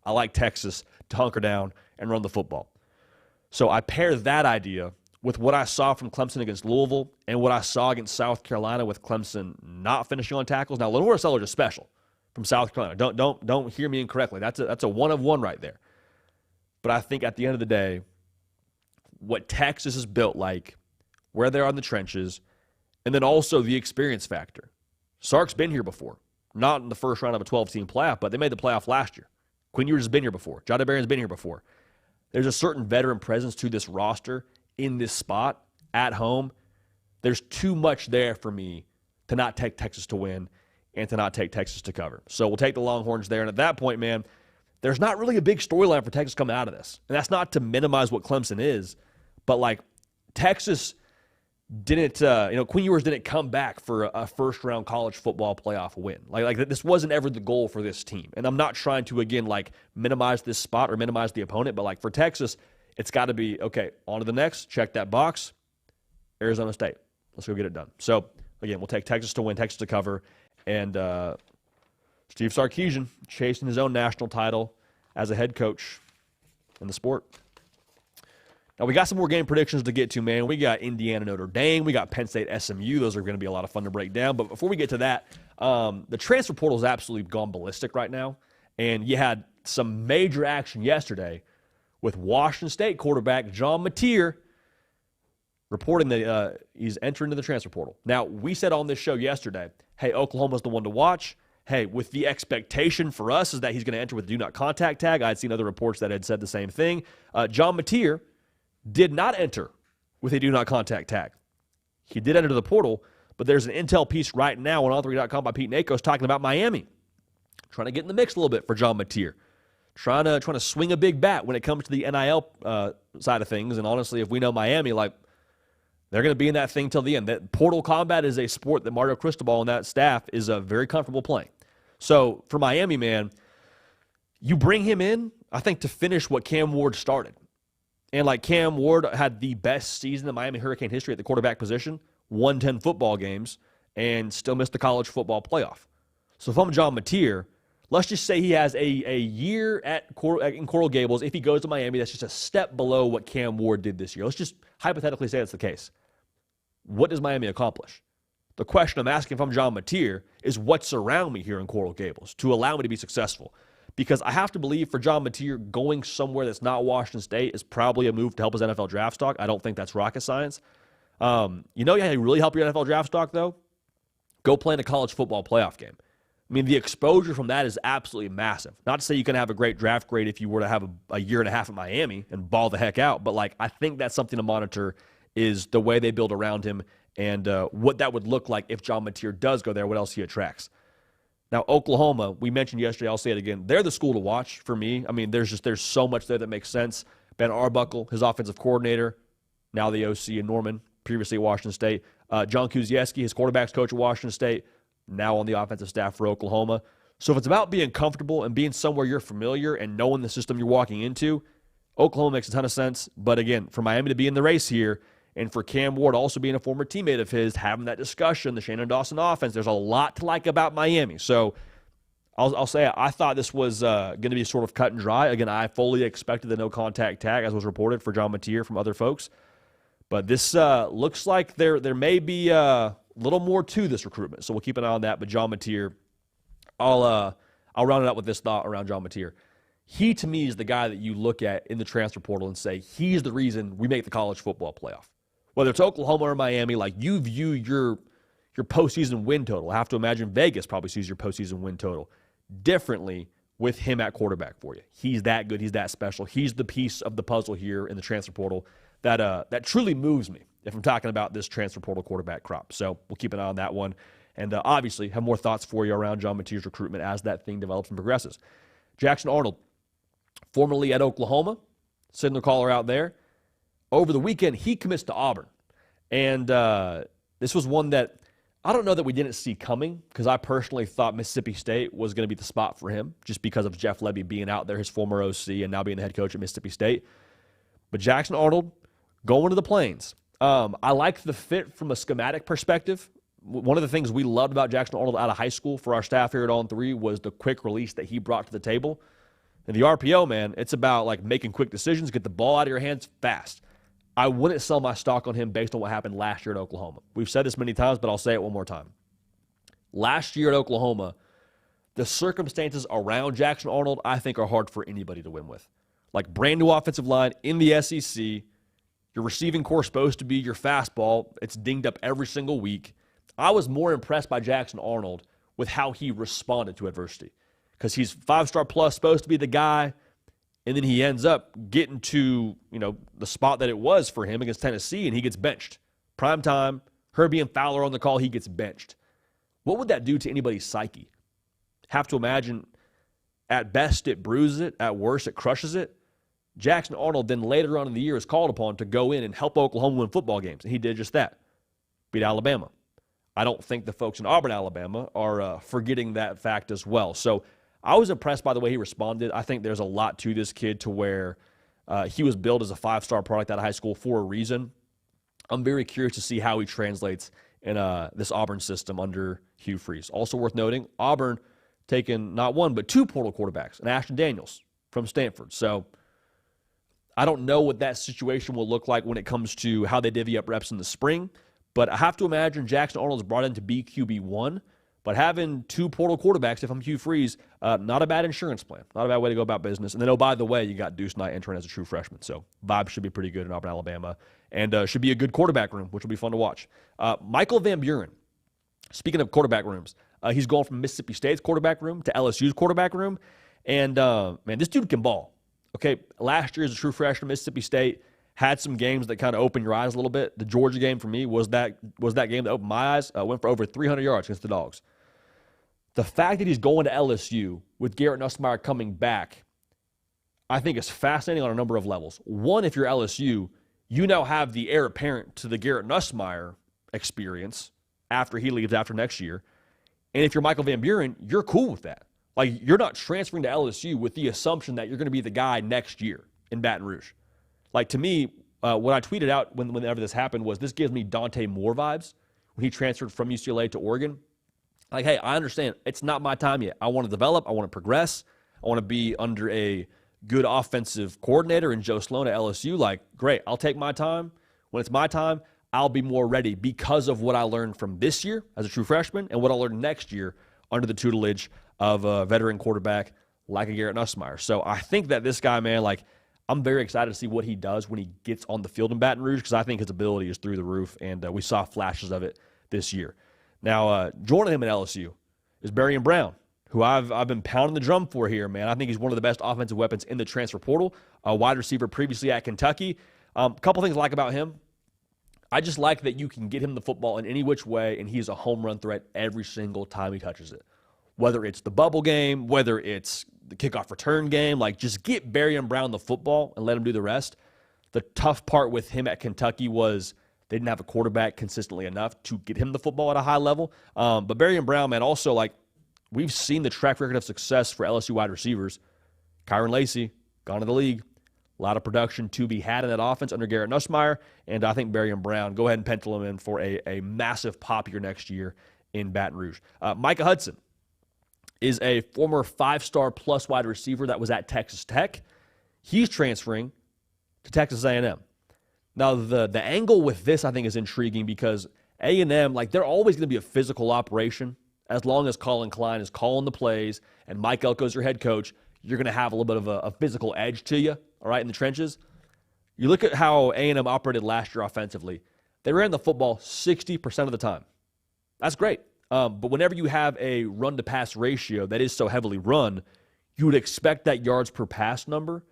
I like Texas to hunker down and run the football. So I pair that idea with what I saw from Clemson against Louisville and what I saw against South Carolina with Clemson not finishing on tackles. Now, Lenore Sellers is special from South Carolina. Don't hear me incorrectly. That's a 1 of 1 right there. But I think at the end of the day, what Texas is built like, where they are in the trenches, and then also the experience factor. Sark's been here before. Not in the first round of a 12-team playoff, but they made the playoff last year. Quinn Ewers has been here before. Jada Barron's been here before. There's a certain veteran presence to this roster in this spot at home. There's too much there for me to not take Texas to win and to not take Texas to cover. So we'll take the Longhorns there. And at that point, man, there's not really a big storyline for Texas coming out of this. And that's not to minimize what Clemson is, but like Texas didn't, Quinn Ewers didn't come back for a first-round college football playoff win. Like this wasn't ever the goal for this team. And I'm not trying to, again, like minimize this spot or minimize the opponent, but like for Texas, it's got to be, okay, on to the next, check that box, Arizona State. Let's go get it done. So, again, we'll take Texas to win, Texas to cover, and Steve Sarkisian chasing his own national title as a head coach in the sport. Now, we got some more game predictions to get to, man. We got Indiana, Notre Dame. We got Penn State, SMU. Those are going to be a lot of fun to break down. But before we get to that, the transfer portal has absolutely gone ballistic right now. And you had some major action yesterday with Washington State quarterback John Mateer reporting that he's entering into the transfer portal. Now, we said on this show yesterday, hey, Oklahoma's the one to watch. Hey, with the expectation for us is that he's going to enter with a do not contact tag. I had seen other reports that had said the same thing. John Mateer did not enter with a do not contact tag. He did enter the portal, but there's an intel piece right now on on3.com by Pete Nakos talking about Miami, trying to get in the mix a little bit for John Mateer, trying to swing a big bat when it comes to the NIL side of things. And honestly, if we know Miami, like They're going to be in that thing till the end. That portal combat is a sport that Mario Cristobal and that staff is very comfortable playing. So for Miami, man, you bring him in, I think, to finish what Cam Ward started. And like Cam Ward had the best season in Miami Hurricane history at the quarterback position, won 10 football games, and still missed the college football playoff. So if I'm John Mateer, let's just say he has a year in Coral Gables. If he goes to Miami, that's just a step below what Cam Ward did this year. Let's just hypothetically say that's the case. What does Miami accomplish? The question I'm asking if I'm John Mateer is what's around me here in Coral Gables to allow me to be successful. Because I have to believe for John Mateer, going somewhere that's not Washington State is probably a move to help his NFL draft stock. I don't think that's rocket science. You really help your NFL draft stock, though? Go play in a college football playoff game. I mean, the exposure from that is absolutely massive. Not to say you can have a great draft grade if you were to have a year and a half at Miami and ball the heck out, but I think that's something to monitor is the way they build around him and what that would look like if John Mateer does go there, what else he attracts. Now, Oklahoma, we mentioned yesterday, I'll say it again, they're the school to watch for me. I mean, there's so much there that makes sense. Ben Arbuckle, his offensive coordinator, now the OC in Norman, previously at Washington State. John Kuzieski, his quarterback's coach at Washington State, now on the offensive staff for Oklahoma. So if it's about being comfortable and being somewhere you're familiar and knowing the system you're walking into, Oklahoma makes a ton of sense. But again, for Miami to be in the race here, and for Cam Ward also being a former teammate of his, having that discussion, the Shannon Dawson offense, there's a lot to like about Miami. So I'll say I thought this was going to be sort of cut and dry. Again, I fully expected the no-contact tag, as was reported for John Mateer from other folks. But this looks like there may be a little more to this recruitment. So we'll keep an eye on that. But John Mateer, I'll round it up with this thought around John Mateer. He, to me, is the guy that you look at in the transfer portal and say, he's the reason we make the college football playoff. Whether it's Oklahoma or Miami, you view your postseason win total. I have to imagine Vegas probably sees your postseason win total differently with him at quarterback for you. He's that good. He's that special. He's the piece of the puzzle here in the transfer portal that truly moves me if I'm talking about this transfer portal quarterback crop. So we'll keep an eye on that one. And obviously have more thoughts for you around John Mateer's recruitment as that thing develops and progresses. Jackson Arnold, formerly at Oklahoma, sending the caller out there. Over the weekend, he commits to Auburn. And this was one that I don't know that we didn't see coming because I personally thought Mississippi State was going to be the spot for him just because of Jeff Lebby being out there, his former OC, and now being the head coach at Mississippi State. But Jackson Arnold going to the Plains. I like the fit from a schematic perspective. One of the things we loved about Jackson Arnold out of high school for our staff here at On3 was the quick release that he brought to the table. And the RPO, man, it's about making quick decisions, get the ball out of your hands fast. I wouldn't sell my stock on him based on what happened last year at Oklahoma. We've said this many times, but I'll say it one more time. Last year at Oklahoma, the circumstances around Jackson Arnold, I think, are hard for anybody to win with. Brand new offensive line in the SEC. Your receiving core is supposed to be your fastball. It's dinged up every single week. I was more impressed by Jackson Arnold with how he responded to adversity because he's 5-star plus, supposed to be the guy. And then he ends up getting to, the spot that it was for him against Tennessee, and he gets benched. Prime time, Herbie and Fowler on the call, he gets benched. What would that do to anybody's psyche? Have to imagine, at best, it bruises it. At worst, it crushes it. Jackson Arnold then later on in the year is called upon to go in and help Oklahoma win football games, and he did just that. Beat Alabama. I don't think the folks in Auburn, Alabama are forgetting that fact as well. So I was impressed by the way he responded. I think there's a lot to this kid to where he was billed as a 5-star product out of high school for a reason. I'm very curious to see how he translates in this Auburn system under Hugh Freeze. Also worth noting, Auburn taken not one but 2 portal quarterbacks, and Ashton Daniels from Stanford. So I don't know what that situation will look like when it comes to how they divvy up reps in the spring, but I have to imagine Jackson Arnold's brought in to be QB1. But having 2 portal quarterbacks, if I'm Hugh Freeze, not a bad insurance plan. Not a bad way to go about business. And then, by the way, you got Deuce Knight entering as a true freshman. So vibes should be pretty good in Auburn, Alabama. And should be a good quarterback room, which will be fun to watch. Michael Van Buren, speaking of quarterback rooms, he's going from Mississippi State's quarterback room to LSU's quarterback room. And, man, this dude can ball. Okay, last year as a true freshman, Mississippi State had some games that kind of opened your eyes a little bit. The Georgia game for me was that game that opened my eyes. Went for over 300 yards against the Dogs. The fact that he's going to LSU with Garrett Nussmeier coming back, I think is fascinating on a number of levels. One, if you're LSU, you now have the heir apparent to the Garrett Nussmeier experience after he leaves after next year. And if you're Michael Van Buren, you're cool with that. Like, you're not transferring to LSU with the assumption that you're going to be the guy next year in Baton Rouge. Like, to me, what I tweeted out whenever this happened was, this gives me Dante Moore vibes when he transferred from UCLA to Oregon. Like, hey, I understand it's not my time yet. I want to develop. I want to progress. I want to be under a good offensive coordinator in Joe Sloan at LSU. Like, great, I'll take my time. When it's my time, I'll be more ready because of what I learned from this year as a true freshman and what I'll learn next year under the tutelage of a veteran quarterback like a Garrett Nussmeier. So I think that this guy, man, like, I'm very excited to see what he does when he gets on the field in Baton Rouge, because I think his ability is through the roof, and we saw flashes of it this year. Now, joining him at LSU is Barian Brown, who I've been pounding the drum for here, man. I think he's one of the best offensive weapons in the transfer portal, a wide receiver previously at Kentucky. A couple things I like about him. I just like that you can get him the football in any which way, and he's a home run threat every single time he touches it. Whether it's the bubble game, whether it's the kickoff return game, like, just get Barian Brown the football and let him do the rest. The tough part with him at Kentucky was they didn't have a quarterback consistently enough to get him the football at a high level. But Barian Brown, man, also, like, we've seen the track record of success for LSU wide receivers. Kyron Lacey, gone to the league. A lot of production to be had in that offense under Garrett Nussmeier. And I think Barian Brown, go ahead and pencil him in for a massive pop year next year in Baton Rouge. Micah Hudson is a former 5-star plus wide receiver that was at Texas Tech. He's transferring to Texas A&M. Now, the angle with this, I think, is intriguing because A&M, like, they're always going to be a physical operation. As long as Colin Klein is calling the plays and Mike Elko's your head coach, you're going to have a little bit of a physical edge to you, all right, in the trenches. You look at how A&M operated last year offensively. They ran the football 60% of the time. That's great. But whenever you have a run-to-pass ratio that is so heavily run, you would expect that yards per pass number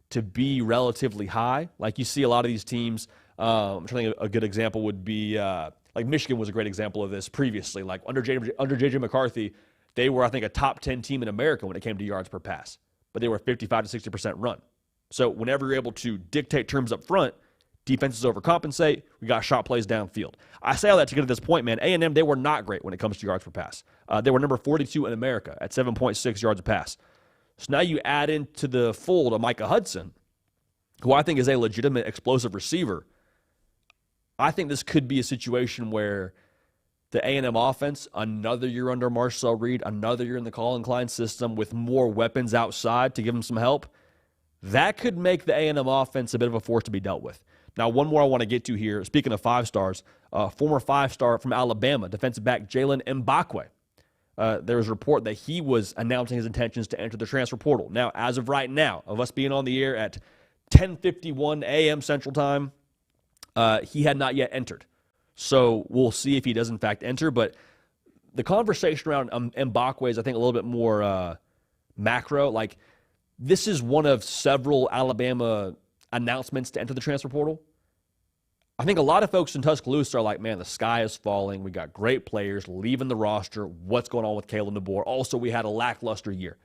to be relatively high. Like, you see a lot of these teams, I'm trying to think a good example would be, like, Michigan was a great example of this previously. Like, under J.J. McCarthy, they were, I think, a top 10 team in America when it came to yards per pass. But they were 55 to 60% run. So whenever you're able to dictate terms up front, defenses overcompensate. We got shot plays downfield. I say all that to get to this point, man. A&M, they were not great when it comes to yards per pass. They were number 42 in America at 7.6 yards a pass. So now you add into the fold a Micah Hudson, who I think is a legitimate explosive receiver. I think this could be a situation where the A&M offense, another year under Marcel Reed, another year in the Colin Klein system with more weapons outside to give them some help, that could make the A&M offense a bit of a force to be dealt with. Now, one more I want to get to here. Speaking of 5-stars, former 5-star from Alabama, defensive back Jalen Mbakwe. There was a report that he was announcing his intentions to enter the transfer portal. Now, as of right now, of us being on the air at 10:51 a.m. Central Time, he had not yet entered. So we'll see if he does, in fact, enter. But the conversation around Mbakwe is, I think, a little bit more macro. Like, this is one of several Alabama announcements to enter the transfer portal. I think a lot of folks in Tuscaloosa are like, man, the sky is falling. We got great players leaving the roster. What's going on with Kalen DeBoer? Also, we had a lackluster year.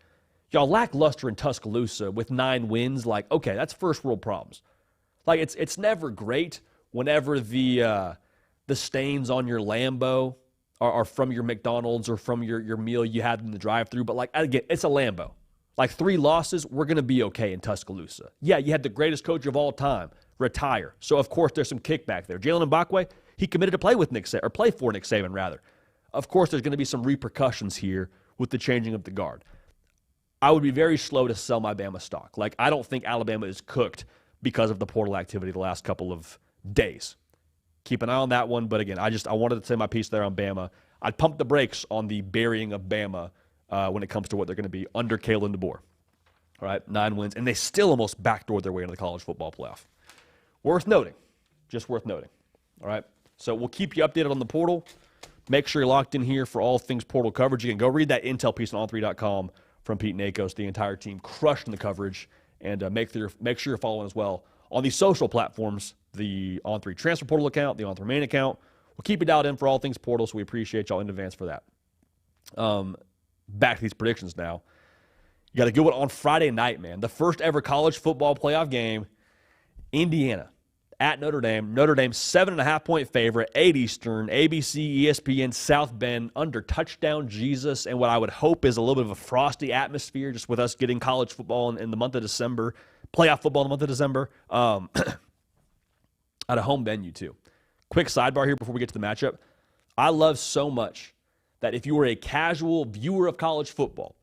Y'all, lackluster in Tuscaloosa with 9 wins, like, okay, that's first world problems. Like, it's never great whenever the stains on your Lambo are from your McDonald's or from your meal you had in the drive-thru. But, like, again, it's a Lambo. Like, 3 losses, we're going to be okay in Tuscaloosa. Yeah, you had the greatest coach of all time retire. So, of course, there's some kickback there. Jalen Mbakwe, he committed to play with Nick Saban, or play for Nick Saban, rather. Of course, there's going to be some repercussions here with the changing of the guard. I would be very slow to sell my Bama stock. Like, I don't think Alabama is cooked because of the portal activity the last couple of days. Keep an eye on that one. But, again, I wanted to say my piece there on Bama. I'd pump the brakes on the burying of Bama when it comes to what they're going to be under Kalen DeBoer. All right, 9 wins, and they still almost backdoored their way into the college football playoff. Worth noting. Just worth noting. All right, so we'll keep you updated on the portal. Make sure you're locked in here for all things portal coverage. You can go read that intel piece on on3.com from Pete Nakos, the entire team crushing the coverage, and make sure you're following as well on the social platforms, the On3 Transfer Portal account, the On3 Main account. We'll keep you dialed in for all things portal, so we appreciate y'all in advance for that. Back to these predictions now. You got a good one on Friday night, man. The first ever college football playoff game. Indiana at Notre Dame. Notre Dame 7.5-point favorite, 8 Eastern, ABC, ESPN, South Bend, under touchdown Jesus, and what I would hope is a little bit of a frosty atmosphere just with us getting college football in the month of December, playoff football in the month of December, at a home venue too. Quick sidebar here before we get to the matchup. I love so much that if you were a casual viewer of college football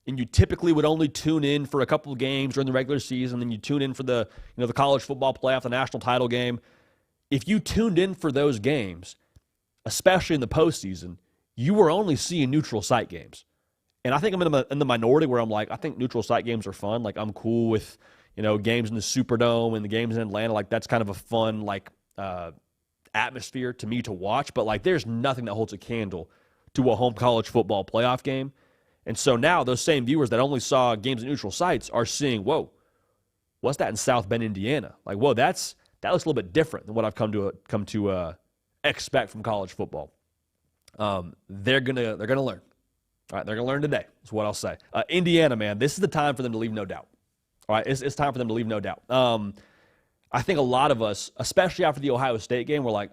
and you typically would only tune in for a couple of games during the regular season, then you tune in for the college football playoff, the national title game, if you tuned in for those games, especially in the postseason, you were only seeing neutral site games. And I think I'm in the minority where I'm like, I think neutral site games are fun. Like, I'm cool with, games in the Superdome and the games in Atlanta. Like, that's kind of a fun, atmosphere to me to watch. But, there's nothing that holds a candle to a home college football playoff game. And so now those same viewers that only saw games at neutral sites are seeing, whoa, what's that in South Bend, Indiana? Like, whoa, that looks a little bit different than what I've come to expect from college football. They're gonna learn. All right, they're gonna learn today. Is what I'll say. Indiana, man, this is the time for them to leave no doubt. All right, it's time for them to leave no doubt. I think a lot of us, especially after the Ohio State game, were like,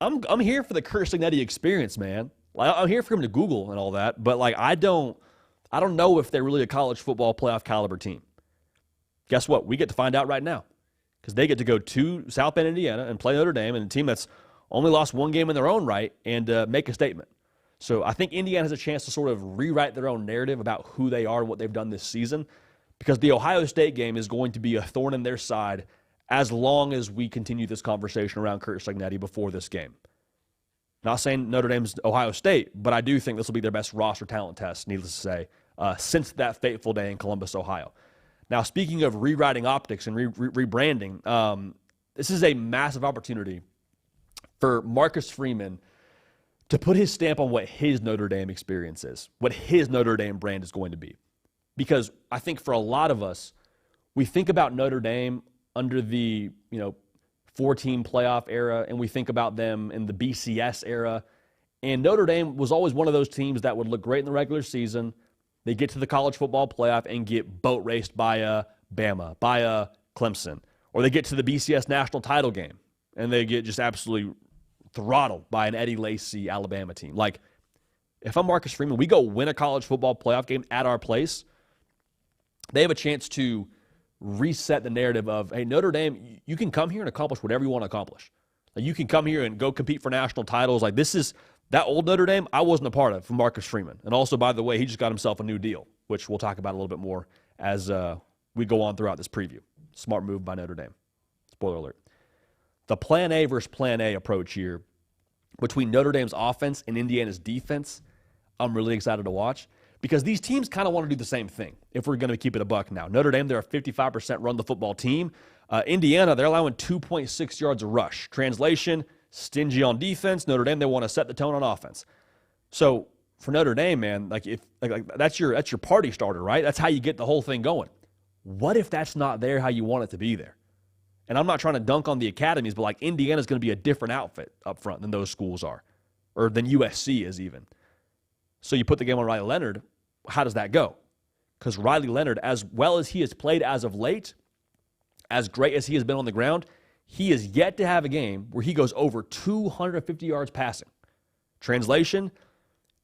I'm here for the Curt Cignetti experience, man. Like, I'm here for him to Google and all that, but I don't know if they're really a college football playoff caliber team. Guess what? We get to find out right now because they get to go to South Bend, Indiana, and play Notre Dame, and a team that's only lost one game in their own right, and make a statement. So I think Indiana has a chance to sort of rewrite their own narrative about who they are and what they've done this season, because the Ohio State game is going to be a thorn in their side as long as we continue this conversation around Curt Cignetti before this game. Not saying Notre Dame's Ohio State, but I do think this will be their best roster talent test, needless to say, since that fateful day in Columbus, Ohio. Now, speaking of rewriting optics and rebranding, this is a massive opportunity for Marcus Freeman to put his stamp on what his Notre Dame experience is, what his Notre Dame brand is going to be. Because I think for a lot of us, we think about Notre Dame under the, 4-team playoff era, and we think about them in the BCS era. And Notre Dame was always one of those teams that would look great in the regular season. They get to the college football playoff and get boat raced by a Bama, by a Clemson. Or they get to the BCS national title game, and they get just absolutely throttled by an Eddie Lacy Alabama team. Like, if I'm Marcus Freeman, we go win a college football playoff game at our place, they have a chance to reset the narrative of, hey, Notre Dame, you can come here and accomplish whatever you want to accomplish. Like, you can come here and go compete for national titles. Like, this is that old Notre Dame I wasn't a part of from Marcus Freeman. And also, by the way, he just got himself a new deal, which we'll talk about a little bit more as we go on throughout this preview. Smart move by Notre Dame. Spoiler alert. The plan A versus plan A approach here between Notre Dame's offense and Indiana's defense, I'm really excited to watch. Because these teams kind of want to do the same thing, if we're going to keep it a buck now. Notre Dame, they're a 55% run-the-football team. Indiana, they're allowing 2.6 yards a rush. Translation, stingy on defense. Notre Dame, they want to set the tone on offense. So for Notre Dame, man, that's your party starter, right? That's how you get the whole thing going. What if that's not there how you want it to be there? And I'm not trying to dunk on the academies, but Indiana's going to be a different outfit up front than those schools are, or than USC is even. So you put the game on Riley Leonard, how does that go? Because Riley Leonard, as well as he has played as of late, as great as he has been on the ground, he is yet to have a game where he goes over 250 yards passing. Translation,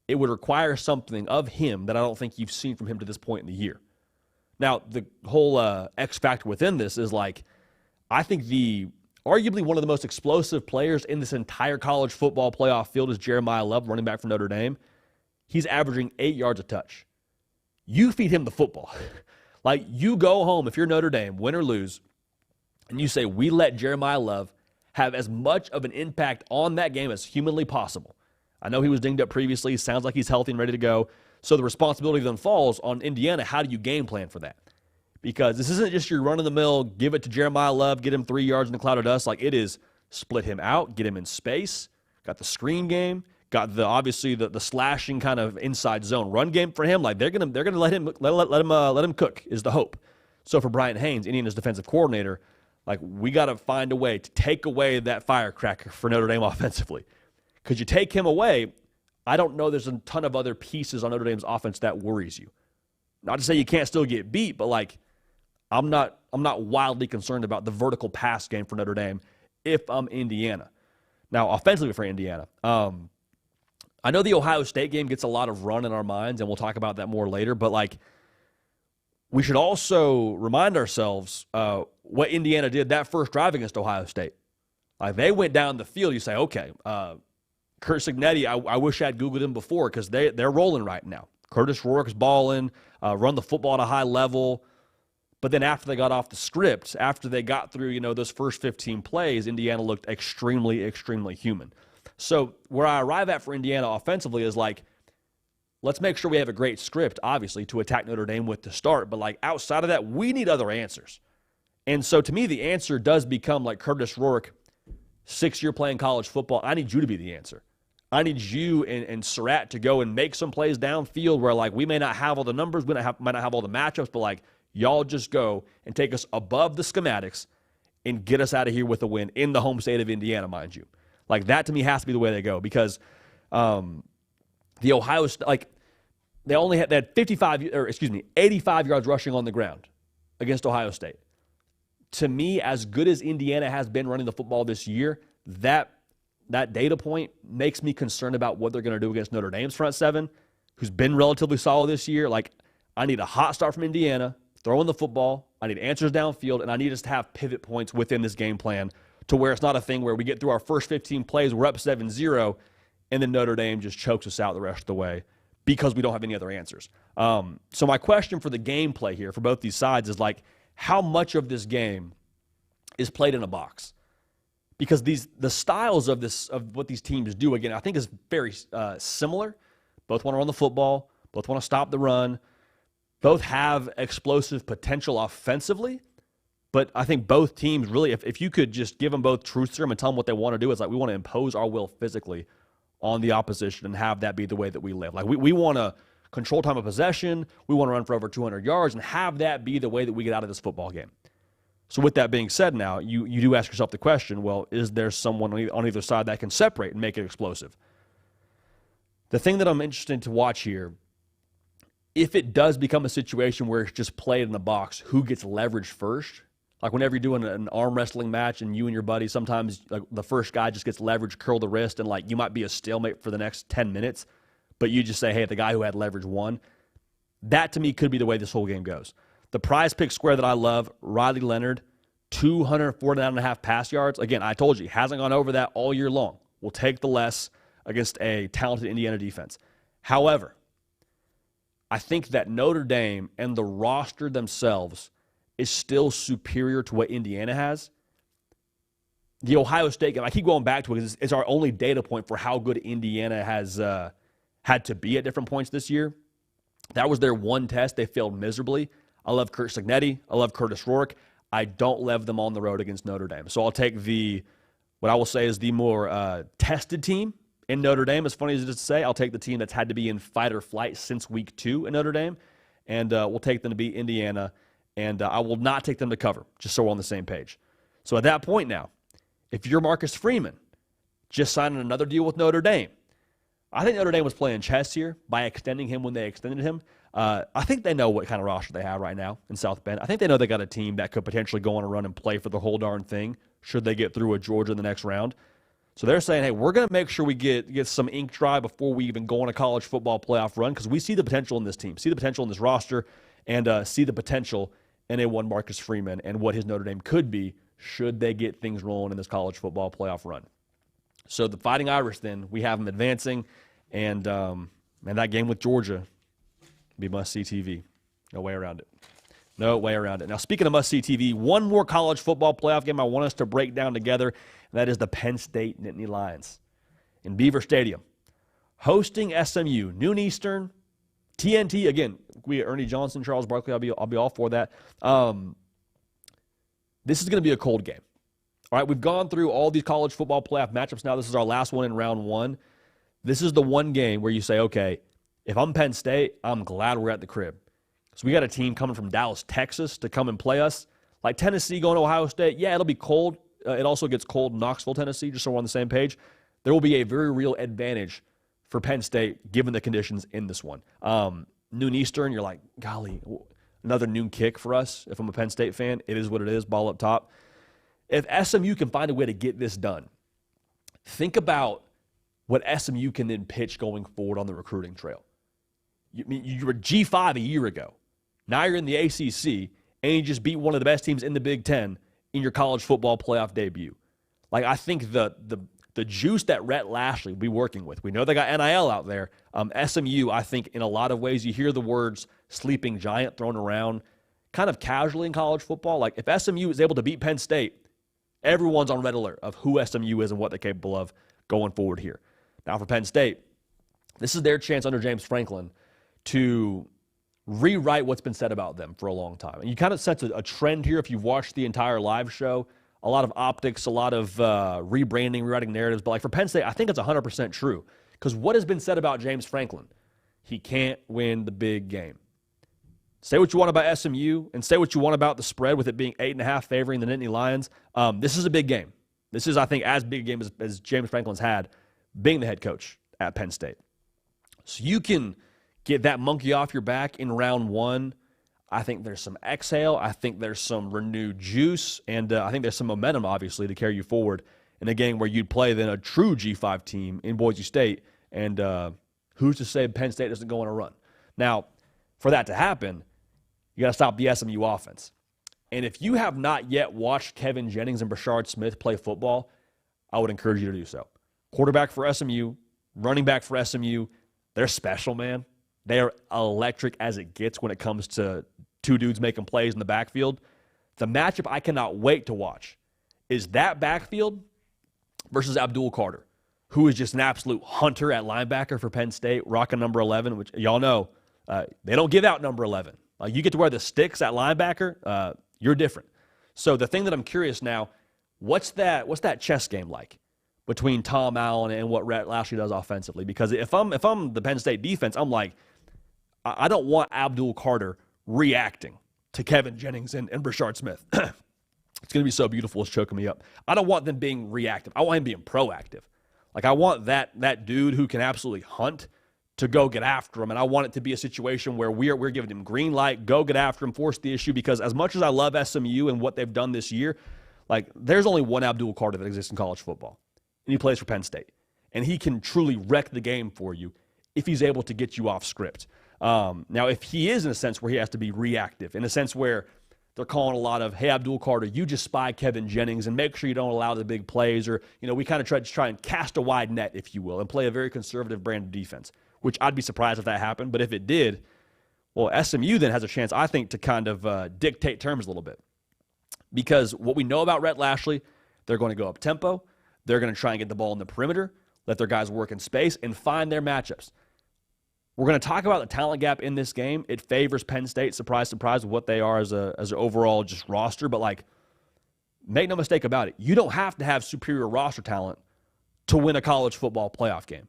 it would require something of him that I don't think you've seen from him to this point in the year. Now, the whole X factor within this is I think arguably one of the most explosive players in this entire college football playoff field is Jeremiah Love, running back from Notre Dame. He's averaging 8 yards a touch. You feed him the football. You go home, if you're Notre Dame, win or lose, and you say, we let Jeremiah Love have as much of an impact on that game as humanly possible. I know he was dinged up previously. Sounds like he's healthy and ready to go. So the responsibility then falls on Indiana. How do you game plan for that? Because this isn't just your run-of-the-mill, give it to Jeremiah Love, get him 3 yards in the cloud of dust. It is split him out, get him in space, got the screen game, got obviously the slashing kind of inside zone run game for him. They're gonna let him cook is the hope. So for Brian Haynes, Indiana's defensive coordinator, we got to find a way to take away that firecracker for Notre Dame offensively. Because you take him away, I don't know there's a ton of other pieces on Notre Dame's offense that worries you. Not to say you can't still get beat, but I'm not not wildly concerned about the vertical pass game for Notre Dame if I'm Indiana. Now, offensively for Indiana, I know the Ohio State game gets a lot of run in our minds, and we'll talk about that more later, but like, we should also remind ourselves what Indiana did that first drive against Ohio State. Like, they went down the field. You say, okay, Curt Cignetti, I wish I'd Googled him before because they're rolling right now. Curtis Rourke's balling, run the football at a high level. But then after they got off the script, after they got through, those first 15 plays, Indiana looked extremely, extremely human. So where I arrive at for Indiana offensively is like, let's make sure we have a great script, obviously, to attack Notre Dame with to start. But like outside of that, we need other answers. And so to me, the answer does become like Curtis Rourke, 6-year playing college football. I need you to be the answer. I need you and Surratt to go and make some plays downfield where like we may not have all the numbers, might not have all the matchups, but like y'all just go and take us above the schematics and get us out of here with a win in the home state of Indiana, mind you. Like that to me has to be the way they go because the Ohio State, like they had 85 yards rushing on the ground against Ohio State. To me, as good as Indiana has been running the football this year, that data point makes me concerned about what they're going to do against Notre Dame's front seven, who's been relatively solid this year. Like, I need a hot start from Indiana, throwing the football. I need answers downfield, and I need us to have pivot points within this game plan to where it's not a thing where we get through our first 15 plays, we're up 7-0, and then Notre Dame just chokes us out the rest of the way because we don't have any other answers. So my question for the gameplay here for both these sides is like, how much of this game is played in a box? Because the styles of what these teams do, again, I think is very similar. Both want to run the football. Both want to stop the run. Both have explosive potential offensively. But I think both teams really, if you could just give them both truth serum and tell them what they want to do, it's like we want to impose our will physically on the opposition and have that be the way that we live. Like we want to control time of possession. We want to run for over 200 yards and have that be the way that we get out of this football game. So with that being said now, you do ask yourself the question, well, is there someone on either side that can separate and make it explosive? The thing that I'm interested to watch here, if it does become a situation where it's just played in the box, who gets leverage first? Like whenever you're doing an arm wrestling match and you and your buddy, sometimes like the first guy just gets leverage, curl the wrist, and like you might be a stalemate for the next 10 minutes, but you just say, hey, the guy who had leverage won. That to me could be the way this whole game goes. The prize pick square that I love, Riley Leonard, 249.5 pass yards. Again, I told you, he hasn't gone over that all year long. We'll take the less against a talented Indiana defense. However, I think that Notre Dame and the roster themselves is still superior to what Indiana has. The Ohio State game, I keep going back to it because it's our only data point for how good Indiana has had to be at different points this year. That was their one test. They failed miserably. I love Curt Cignetti. I love Curtis Rourke. I don't love them on the road against Notre Dame. So I'll take what I will say is the more tested team in Notre Dame. As funny as it is to say, I'll take the team that's had to be in fight or flight since week 2 in Notre Dame, and we'll take them to beat Indiana, and I will not take them to cover, just so we're on the same page. So at that point now, if you're Marcus Freeman, just signing another deal with Notre Dame, I think Notre Dame was playing chess here by extending him when they extended him. I think they know what kind of roster they have right now in South Bend. I think they know they got a team that could potentially go on a run and play for the whole darn thing should they get through with Georgia in the next round. So they're saying, hey, we're going to make sure we get some ink dry before we even go on a college football playoff run because we see the potential in this team, see the potential in this roster, and see the potential in a one Marcus Freeman and what his Notre Dame could be should they get things rolling in this college football playoff run. So the Fighting Irish then, we have them advancing, and that game with Georgia be must-see TV. No way around it. No way around it. Now, speaking of must-see TV, one more college football playoff game I want us to break down together, and that is the Penn State Nittany Lions in Beaver Stadium. Hosting SMU, noon Eastern, TNT. Again, we Ernie Johnson, Charles Barkley, I'll be all for that. This is going to be a cold game. All right, we've gone through all these college football playoff matchups now. This is our last one in round 1. This is the one game where you say, okay, if I'm Penn State, I'm glad we're at the crib. So we got a team coming from Dallas, Texas to come and play us. Like Tennessee going to Ohio State, yeah, it'll be cold. It also gets cold in Knoxville, Tennessee, just so we're on the same page. There will be a very real advantage for Penn State given the conditions in this one. Noon Eastern, you're like, golly, another noon kick for us. If I'm a Penn State fan, it is what it is, ball up top. If SMU can find a way to get this done, think about what SMU can then pitch going forward on the recruiting trail. You were G5 a year ago. Now you're in the ACC, and you just beat one of the best teams in the Big Ten in your college football playoff debut. Like, I think the juice that Rhett Lashlee will be working with, we know they got NIL out there. SMU, I think, in a lot of ways, you hear the words sleeping giant thrown around kind of casually in college football. Like, if SMU is able to beat Penn State, everyone's on red alert of who SMU is and what they're capable of going forward here. Now, for Penn State, this is their chance under James Franklin to rewrite what's been said about them for a long time. And you kind of sense a trend here if you've watched the entire live show. A lot of optics, a lot of rebranding, rewriting narratives. But like for Penn State, I think it's 100% true. Because what has been said about James Franklin? He can't win the big game. Say what you want about SMU and say what you want about the spread with it being 8.5 favoring the Nittany Lions. This is a big game. This is, I think, as big a game as James Franklin's had being the head coach at Penn State. So you can get that monkey off your back in round one. I think there's some exhale. I think there's some renewed juice. And I think there's some momentum, obviously, to carry you forward in a game where you'd play then a true G5 team in Boise State. And who's to say Penn State doesn't go on a run? Now, for that to happen, you got to stop the SMU offense. And if you have not yet watched Kevin Jennings and Brashard Smith play football, I would encourage you to do so. Quarterback for SMU, running back for SMU, they're special, man. They are electric as it gets when it comes to two dudes making plays in the backfield. The matchup I cannot wait to watch is that backfield versus Abdul Carter, who is just an absolute hunter at linebacker for Penn State, rocking number 11, which y'all know they don't give out number 11. You get to wear the sticks at linebacker, you're different. So the thing that I'm curious now, what's that chess game like between Tom Allen and what Rhett Lashlee does offensively? Because if I'm the Penn State defense, I'm like, I don't want Abdul Carter reacting to Kevin Jennings and Brashard Smith. It's going to be so beautiful. It's choking me up. I don't want them being reactive. I want him being proactive. Like, I want that dude who can absolutely hunt to go get after him, and I want it to be a situation where we're giving him green light, go get after him, force the issue, because as much as I love SMU and what they've done this year, like, there's only one Abdul Carter that exists in college football, and he plays for Penn State. And he can truly wreck the game for you if he's able to get you off script. Now, if he is in a sense where he has to be reactive, in a sense where they're calling a lot of, hey, Abdul Carter, you just spy Kevin Jennings and make sure you don't allow the big plays, or, we kind of try and cast a wide net, if you will, and play a very conservative brand of defense, which I'd be surprised if that happened. But if it did, well, SMU then has a chance, I think, to kind of dictate terms a little bit. Because what we know about Rhett Lashlee, they're going to go up tempo. They're going to try and get the ball in the perimeter, let their guys work in space, and find their matchups. We're going to talk about the talent gap in this game. It favors Penn State, surprise, surprise, with what they are as an overall just roster. But, like, make no mistake about it. You don't have to have superior roster talent to win a college football playoff game.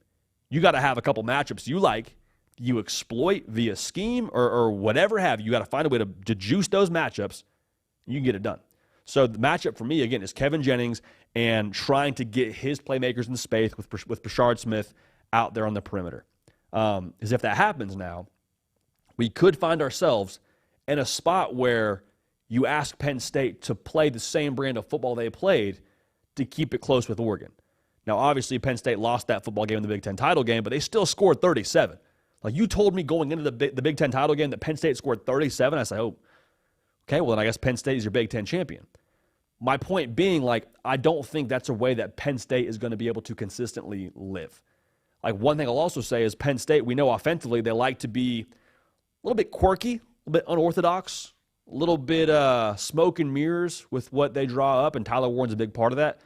You got to have a couple matchups you like, you exploit via scheme or whatever have you. You got to find a way to juice those matchups, and you can get it done. So the matchup for me, again, is Kevin Jennings and trying to get his playmakers in space with Brashard Smith out there on the perimeter. Is if that happens now, we could find ourselves in a spot where you ask Penn State to play the same brand of football they played to keep it close with Oregon. Now, obviously, Penn State lost that football game in the Big Ten title game, but they still scored 37. Like, you told me going into the Big Ten title game that Penn State scored 37. I say, oh, okay, well, then I guess Penn State is your Big Ten champion. My point being, like, I don't think that's a way that Penn State is going to be able to consistently live. Like, one thing I'll also say is Penn State, we know offensively they like to be a little bit quirky, a little bit unorthodox, a little bit smoke and mirrors with what they draw up, and Tyler Warren's a big part of that.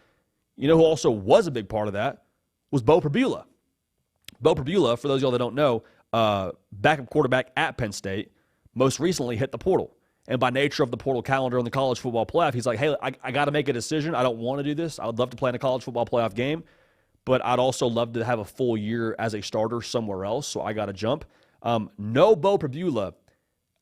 You know who also was a big part of that was Bo Pribula. Bo Pribula, for those of y'all that don't know, backup quarterback at Penn State, most recently hit the portal. And by nature of the portal calendar in the college football playoff, he's like, hey, I got to make a decision. I don't want to do this. I would love to play in a college football playoff game, but I'd also love to have a full year as a starter somewhere else, so I got to jump. No Bo Pribula,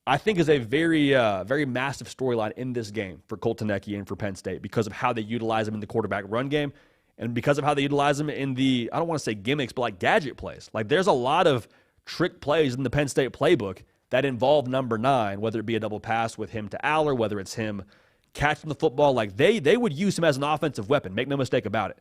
I think, is a very, very massive storyline in this game for Colt Tanecki and for Penn State because of how they utilize him in the quarterback run game and because of how they utilize him in the, I don't want to say gimmicks, but like gadget plays. Like, there's a lot of trick plays in the Penn State playbook that involve number 9, whether it be a double pass with him to Aller, whether it's him catching the football, like they would use him as an offensive weapon. Make no mistake about it.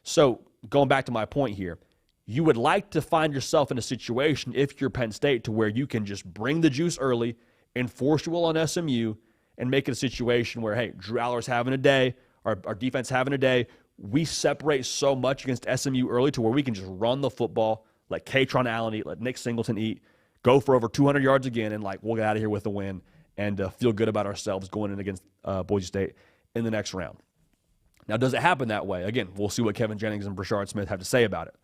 So going back to my point here, you would like to find yourself in a situation, if you're Penn State, to where you can just bring the juice early, enforce your will on SMU, and make it a situation where, hey, Drew Aller's having a day, our defense having a day. We separate so much against SMU early to where we can just run the football, let Katron Allen eat, let Nick Singleton eat, go for over 200 yards again, and we'll get out of here with a win and feel good about ourselves going in against Boise State in the next round. Now, does it happen that way? Again, we'll see what Kevin Jennings and Brashard Smith have to say about it.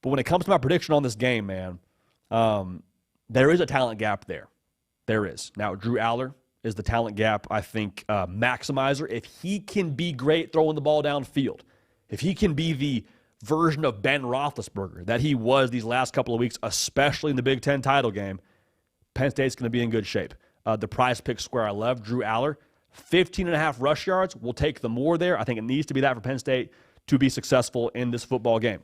But when it comes to my prediction on this game, man, there is a talent gap there. There is. Now, Drew Aller is the talent gap, I think, maximizer. If he can be great throwing the ball downfield, if he can be the version of Ben Roethlisberger that he was these last couple of weeks, especially in the Big Ten title game, Penn State's going to be in good shape. The prize pick square I love, Drew Aller, 15.5 rush yards. We'll take the more there. I think it needs to be that for Penn State to be successful in this football game.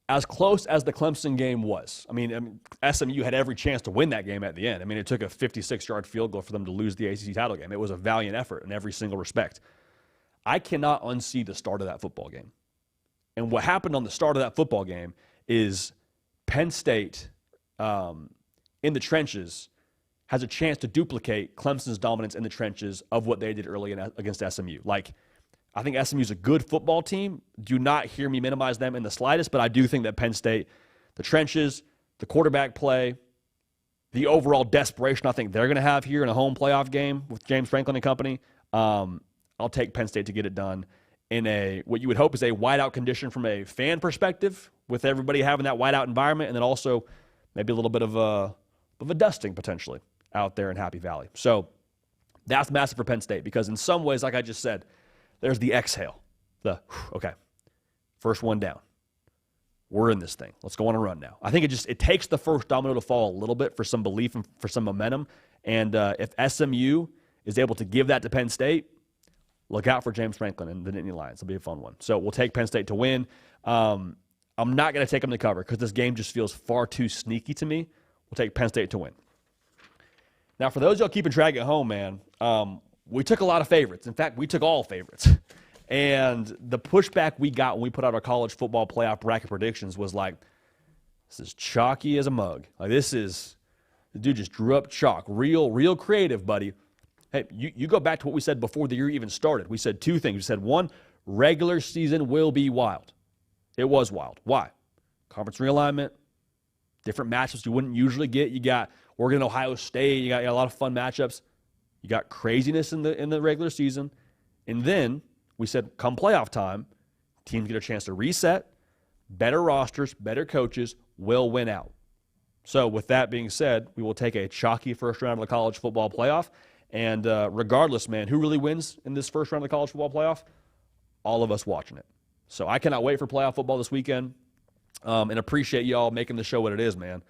As close as the Clemson game was, I mean, SMU had every chance to win that game at the end. I mean, it took a 56-yard field goal for them to lose the ACC title game. It was a valiant effort in every single respect. I cannot unsee the start of that football game. And what happened on the start of that football game is Penn State, in the trenches, has a chance to duplicate Clemson's dominance in the trenches of what they did early against SMU. I think SMU's a good football team. Do not hear me minimize them in the slightest, but I do think that Penn State, the trenches, the quarterback play, the overall desperation I think they're going to have here in a home playoff game with James Franklin and company, I'll take Penn State to get it done in what you would hope is a whiteout condition from a fan perspective, with everybody having that whiteout environment, and then also maybe a little bit of a dusting potentially out there in Happy Valley. So that's massive for Penn State because in some ways, like I just said, there's the exhale. Okay, first one down. We're in this thing. Let's go on a run now. I think it takes the first domino to fall a little bit for some belief and for some momentum. And if SMU is able to give that to Penn State, look out for James Franklin and the Nittany Lions. It'll be a fun one. So we'll take Penn State to win. I'm not going to take them to cover because this game just feels far too sneaky to me. We'll take Penn State to win. Now, for those of y'all keeping track at home, man, we took a lot of favorites. In fact, we took all favorites. And the pushback we got when we put out our college football playoff bracket predictions was this is chalky as a mug. The dude just drew up chalk. Real creative, buddy. Hey, you go back to what we said before the year even started. We said two things. We said, one, regular season will be wild. It was wild. Why? Conference realignment, different matchups you wouldn't usually get. You got Oregon, Ohio State. You got a lot of fun matchups. You got craziness in the regular season. And then we said, come playoff time, teams get a chance to reset, better rosters, better coaches will win out. So with that being said, we will take a chalky first round of the college football playoff. And regardless, man, who really wins in this first round of the college football playoff? All of us watching it. So I cannot wait for playoff football this weekend and appreciate y'all making the show what it is, man.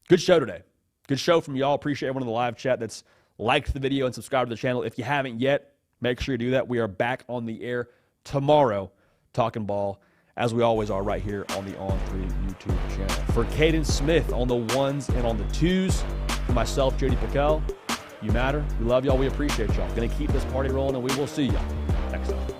Good show today. Good show from y'all. Appreciate everyone in the live chat that's liked the video and subscribed to the channel. If you haven't yet, make sure you do that. We are back on the air tomorrow talking ball, as we always are right here on the On3 YouTube channel. For Caden Smith on the ones and on the twos, for myself, JD PicKell, you matter. We love y'all. We appreciate y'all. Going to keep this party rolling, and we will see y'all next time.